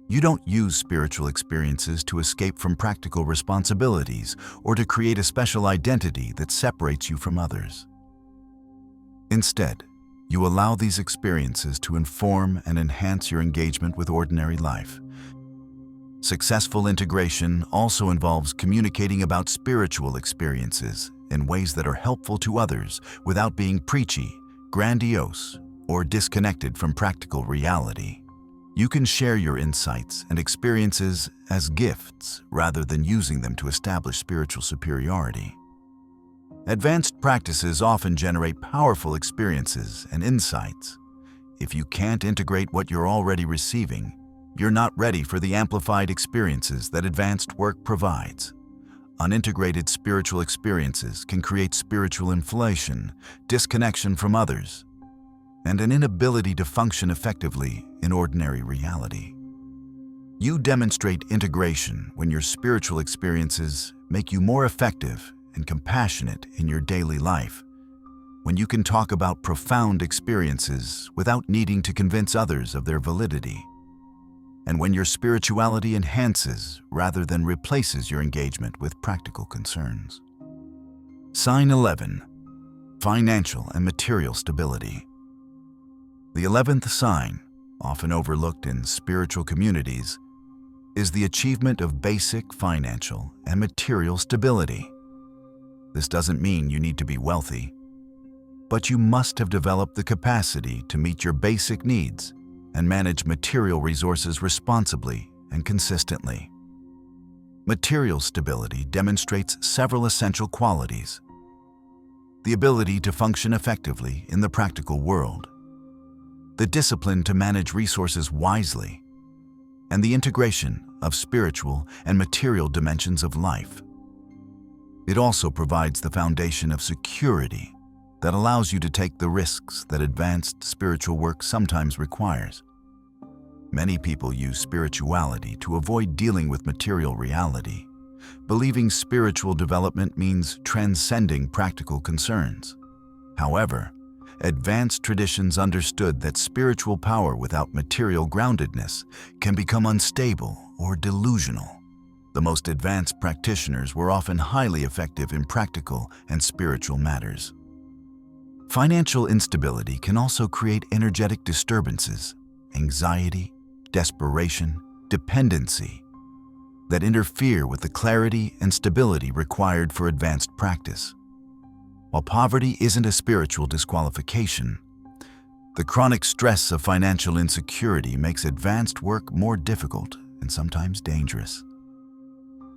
You don't use spiritual experiences to escape from practical responsibilities or to create a special identity that separates you from others. Instead, you allow these experiences to inform and enhance your engagement with ordinary life. Successful integration also involves communicating about spiritual experiences in ways that are helpful to others without being preachy, grandiose, or disconnected from practical reality. You can share your insights and experiences as gifts rather than using them to establish spiritual superiority. Advanced practices often generate powerful experiences and insights. If you can't integrate what you're already receiving, you're not ready for the amplified experiences that advanced work provides. Unintegrated spiritual experiences can create spiritual inflation, disconnection from others, and an inability to function effectively in ordinary reality. You demonstrate integration when your spiritual experiences make you more effective and compassionate in your daily life, when you can talk about profound experiences without needing to convince others of their validity, and when your spirituality enhances rather than replaces your engagement with practical concerns. Sign 11. Financial and material stability. The 11th sign often overlooked in spiritual communities, is the achievement of basic financial and material stability. This doesn't mean you need to be wealthy, but you must have developed the capacity to meet your basic needs and manage material resources responsibly and consistently. Material stability demonstrates several essential qualities: the ability to function effectively in the practical world, the discipline to manage resources wisely, and the integration of spiritual and material dimensions of life. It also provides the foundation of security that allows you to take the risks that advanced spiritual work sometimes requires. Many people use spirituality to avoid dealing with material reality, believing spiritual development means transcending practical concerns. However, advanced traditions understood that spiritual power without material groundedness can become unstable or delusional. The most advanced practitioners were often highly effective in practical and spiritual matters. Financial instability can also create energetic disturbances, anxiety, desperation, dependency, that interfere with the clarity and stability required for advanced practice. While poverty isn't a spiritual disqualification, the chronic stress of financial insecurity makes advanced work more difficult and sometimes dangerous.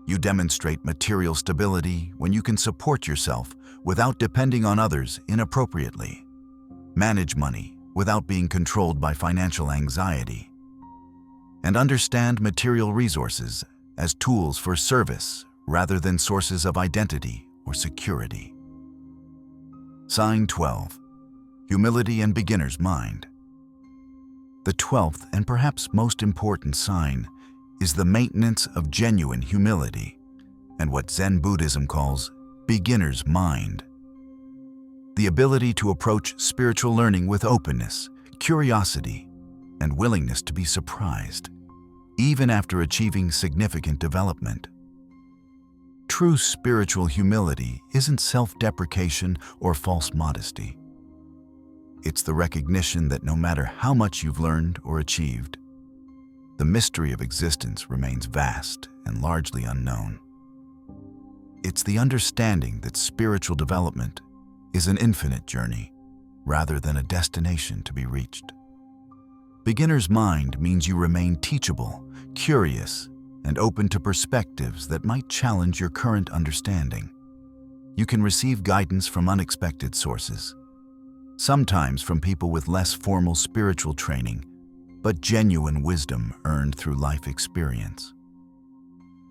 You demonstrate material stability when you can support yourself without depending on others inappropriately, manage money without being controlled by financial anxiety, and understand material resources as tools for service rather than sources of identity or security. Sign 12. Humility and beginner's mind. The 12th and perhaps most important sign is the maintenance of genuine humility and what Zen Buddhism calls beginner's mind. The ability to approach spiritual learning with openness, curiosity, and willingness to be surprised, even after achieving significant development. True spiritual humility isn't self-deprecation or false modesty. It's the recognition that no matter how much you've learned or achieved, the mystery of existence remains vast and largely unknown. It's the understanding that spiritual development is an infinite journey rather than a destination to be reached. Beginner's mind means you remain teachable, curious, and open to perspectives that might challenge your current understanding. You can receive guidance from unexpected sources, sometimes from people with less formal spiritual training, but genuine wisdom earned through life experience.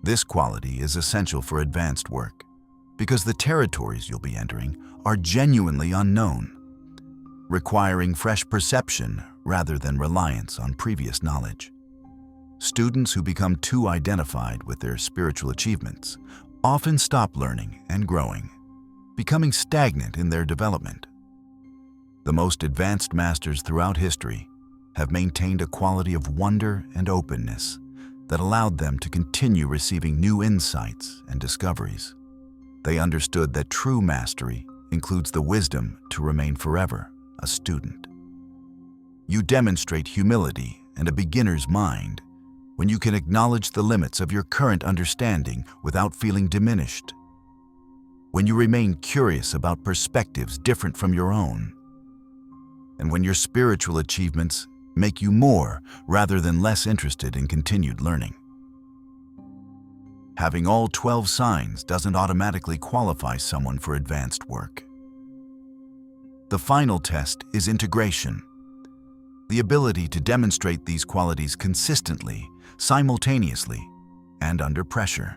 This quality is essential for advanced work because the territories you'll be entering are genuinely unknown, requiring fresh perception rather than reliance on previous knowledge. Students who become too identified with their spiritual achievements often stop learning and growing, becoming stagnant in their development. The most advanced masters throughout history have maintained a quality of wonder and openness that allowed them to continue receiving new insights and discoveries. They understood that true mastery includes the wisdom to remain forever a student. You demonstrate humility and a beginner's mind when you can acknowledge the limits of your current understanding without feeling diminished, when you remain curious about perspectives different from your own, and when your spiritual achievements make you more rather than less interested in continued learning. Having all 12 signs doesn't automatically qualify someone for advanced work. The final test is integration, the ability to demonstrate these qualities consistently, simultaneously, and under pressure.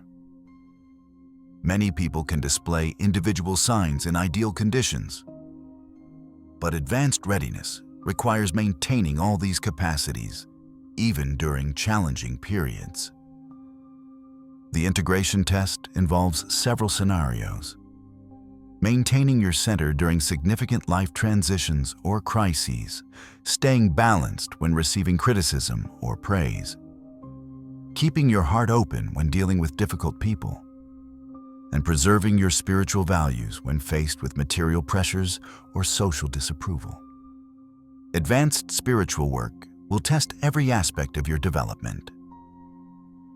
Many people can display individual signs in ideal conditions, but advanced readiness requires maintaining all these capacities, even during challenging periods. The integration test involves several scenarios. Maintaining your center during significant life transitions or crises, staying balanced when receiving criticism or praise, keeping your heart open when dealing with difficult people, and preserving your spiritual values when faced with material pressures or social disapproval. Advanced spiritual work will test every aspect of your development.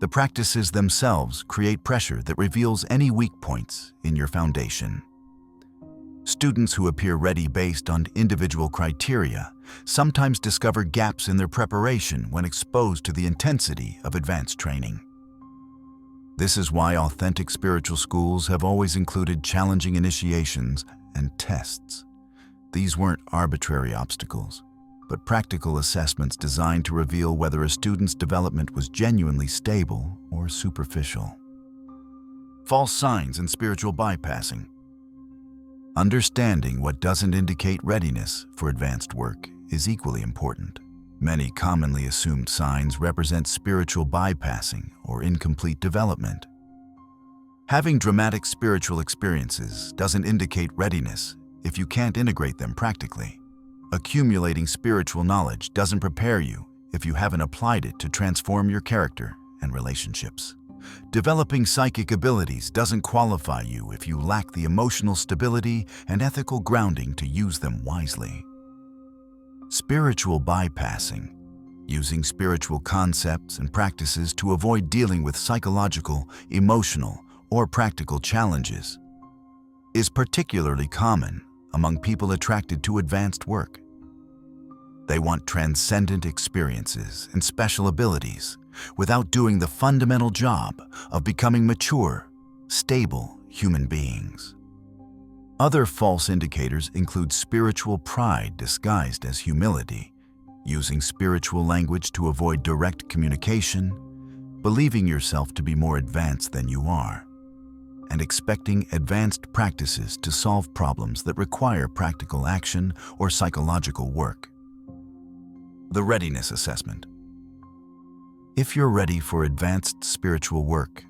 The practices themselves create pressure that reveals any weak points in your foundation. Students who appear ready based on individual criteria sometimes discover gaps in their preparation when exposed to the intensity of advanced training. This is why authentic spiritual schools have always included challenging initiations and tests. These weren't arbitrary obstacles, but practical assessments designed to reveal whether a student's development was genuinely stable or superficial. False signs and spiritual bypassing. Understanding what doesn't indicate readiness for advanced work is equally important. Many commonly assumed signs represent spiritual bypassing or incomplete development. Having dramatic spiritual experiences doesn't indicate readiness if you can't integrate them practically. Accumulating spiritual knowledge doesn't prepare you if you haven't applied it to transform your character and relationships. Developing psychic abilities doesn't qualify you if you lack the emotional stability and ethical grounding to use them wisely. Spiritual bypassing, using spiritual concepts and practices to avoid dealing with psychological, emotional, or practical challenges, is particularly common among people attracted to advanced work. They want transcendent experiences and special abilities without doing the fundamental job of becoming mature, stable human beings. Other false indicators include spiritual pride disguised as humility, using spiritual language to avoid direct communication, believing yourself to be more advanced than you are, and expecting advanced practices to solve problems that require practical action or psychological work. The readiness assessment. If you're ready for advanced spiritual work,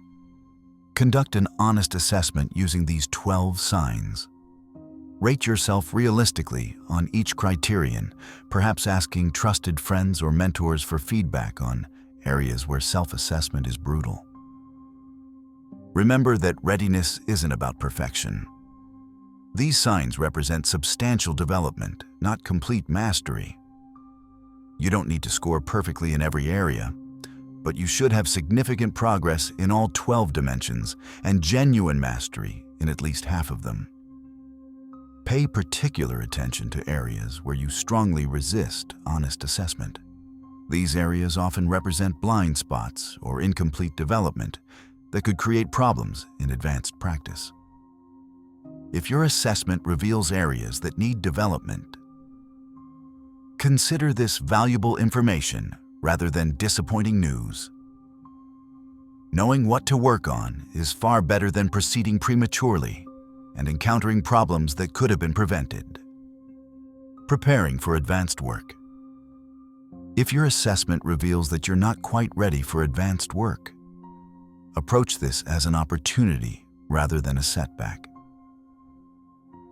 conduct an honest assessment using these 12 signs. Rate yourself realistically on each criterion, perhaps asking trusted friends or mentors for feedback on areas where self-assessment is brutal. Remember that readiness isn't about perfection. These signs represent substantial development, not complete mastery. You don't need to score perfectly in every area, but you should have significant progress in all 12 dimensions and genuine mastery in at least half of them. Pay particular attention to areas where you strongly resist honest assessment. These areas often represent blind spots or incomplete development that could create problems in advanced practice. If your assessment reveals areas that need development, consider this valuable information rather than disappointing news. Knowing what to work on is far better than proceeding prematurely and encountering problems that could have been prevented. Preparing for advanced work. If your assessment reveals that you're not quite ready for advanced work, approach this as an opportunity rather than a setback.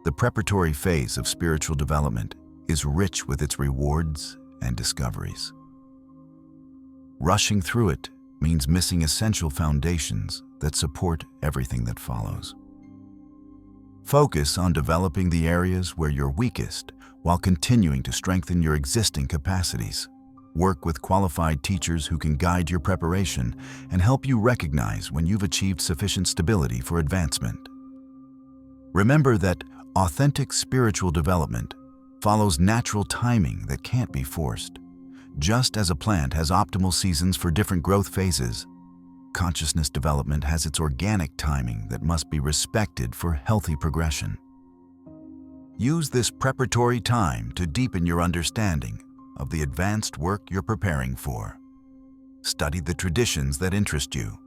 The preparatory phase of spiritual development is rich with its rewards and discoveries. Rushing through it means missing essential foundations that support everything that follows. Focus on developing the areas where you're weakest while continuing to strengthen your existing capacities. Work with qualified teachers who can guide your preparation and help you recognize when you've achieved sufficient stability for advancement. Remember that authentic spiritual development follows natural timing that can't be forced. Just as a plant has optimal seasons for different growth phases, consciousness development has its organic timing that must be respected for healthy progression. Use this preparatory time to deepen your understanding of the advanced work you're preparing for. Study the traditions that interest you,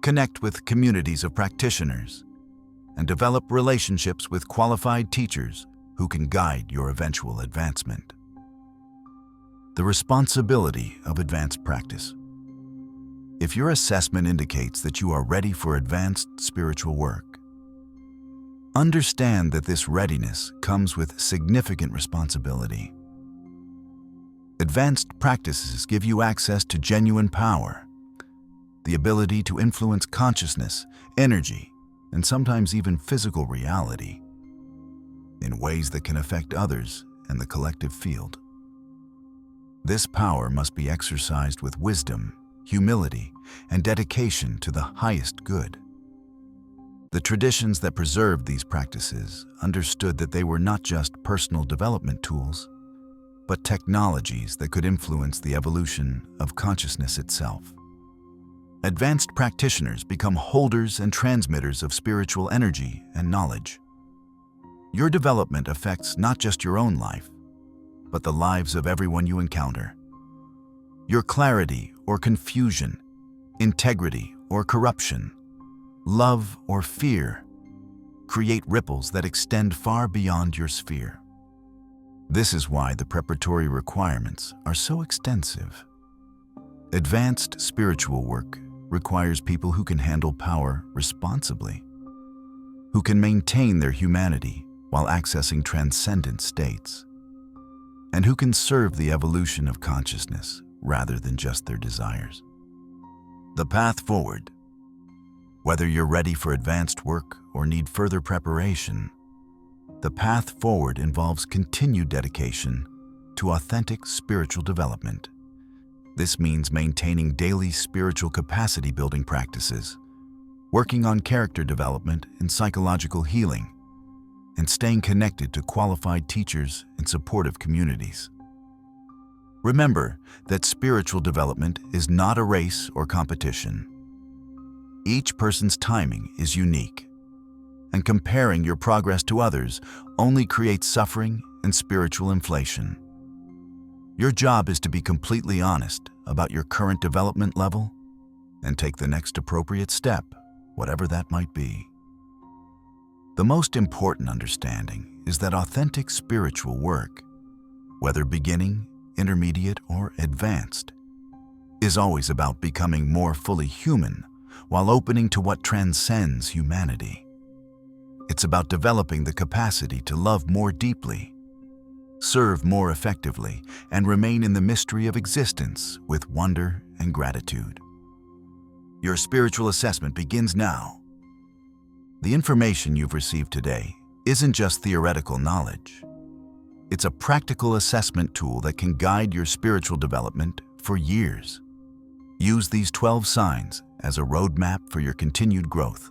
connect with communities of practitioners, and develop relationships with qualified teachers who can guide your eventual advancement. The responsibility of advanced practice. If your assessment indicates that you are ready for advanced spiritual work, understand that this readiness comes with significant responsibility. Advanced practices give you access to genuine power, the ability to influence consciousness, energy, and sometimes even physical reality in ways that can affect others and the collective field. This power must be exercised with wisdom, humility, and dedication to the highest good. The traditions that preserved these practices understood that they were not just personal development tools, but technologies that could influence the evolution of consciousness itself. Advanced practitioners become holders and transmitters of spiritual energy and knowledge. Your development affects not just your own life, but the lives of everyone you encounter. Your clarity or confusion, integrity or corruption, love or fear create ripples that extend far beyond your sphere. This is why the preparatory requirements are so extensive. Advanced spiritual work requires people who can handle power responsibly, who can maintain their humanity while accessing transcendent states, and who can serve the evolution of consciousness rather than just their desires. The path forward. Whether you're ready for advanced work or need further preparation, the path forward involves continued dedication to authentic spiritual development. This means maintaining daily spiritual capacity building practices, working on character development and psychological healing, and staying connected to qualified teachers and supportive communities. Remember that spiritual development is not a race or competition. Each person's timing is unique, and comparing your progress to others only creates suffering and spiritual inflation. Your job is to be completely honest about your current development level and take the next appropriate step, whatever that might be. The most important understanding is that authentic spiritual work, whether beginning, intermediate, or advanced, is always about becoming more fully human while opening to what transcends humanity. It's about developing the capacity to love more deeply, serve more effectively, and remain in the mystery of existence with wonder and gratitude. Your spiritual assessment begins now. The information you've received today isn't just theoretical knowledge. It's a practical assessment tool that can guide your spiritual development for years. Use these 12 signs as a roadmap for your continued growth,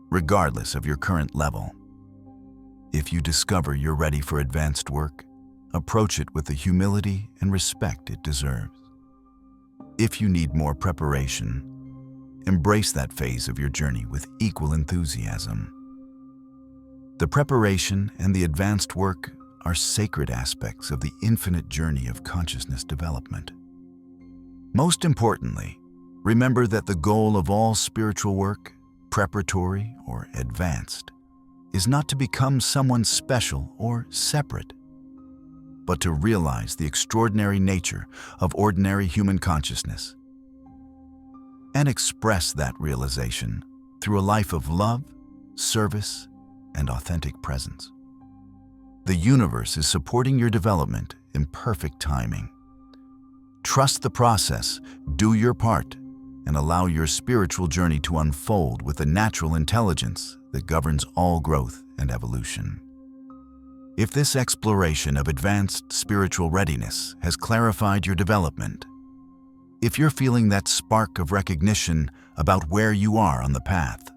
regardless of your current level. If you discover you're ready for advanced work, approach it with the humility and respect it deserves. If you need more preparation, embrace that phase of your journey with equal enthusiasm. The preparation and the advanced work are sacred aspects of the infinite journey of consciousness development. Most importantly, remember that the goal of all spiritual work, preparatory or advanced, is not to become someone special or separate, but to realize the extraordinary nature of ordinary human consciousness and express that realization through a life of love, service, and authentic presence. The universe is supporting your development in perfect timing. Trust the process, do your part, and allow your spiritual journey to unfold with the natural intelligence that governs all growth and evolution. If this exploration of advanced spiritual readiness has clarified your development, if you're feeling that spark of recognition about where you are on the path,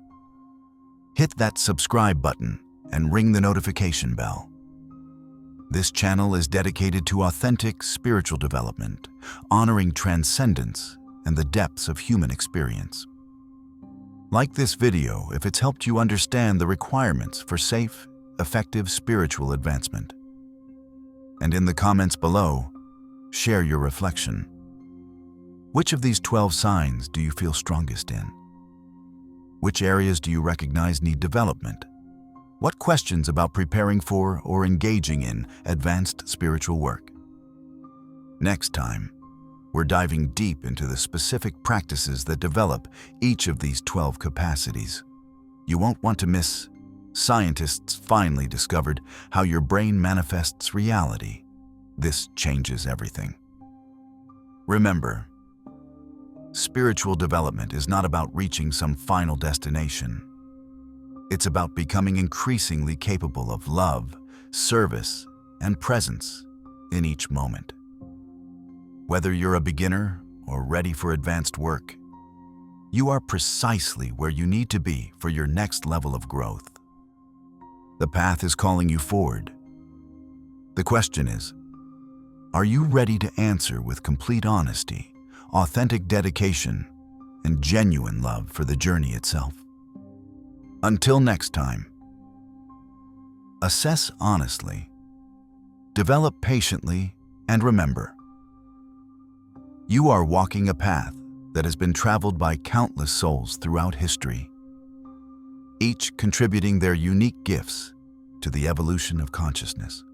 hit that subscribe button and ring the notification bell. This channel is dedicated to authentic spiritual development, honoring transcendence and the depths of human experience. Like this video if it's helped you understand the requirements for safe, effective spiritual advancement. And in the comments below, share your reflection. Which of these 12 signs do you feel strongest in? Which areas do you recognize need development? What questions about preparing for or engaging in advanced spiritual work? Next time, we're diving deep into the specific practices that develop each of these 12 capacities. You won't want to miss. Scientists finally discovered how your brain manifests reality. This changes everything. Remember, spiritual development is not about reaching some final destination. It's about becoming increasingly capable of love, service, and presence in each moment. Whether you're a beginner or ready for advanced work, you are precisely where you need to be for your next level of growth. The path is calling you forward. The question is, are you ready to answer with complete honesty, authentic dedication, and genuine love for the journey itself? Until next time, assess honestly, develop patiently, and remember, you are walking a path that has been traveled by countless souls throughout history, each contributing their unique gifts to the evolution of consciousness.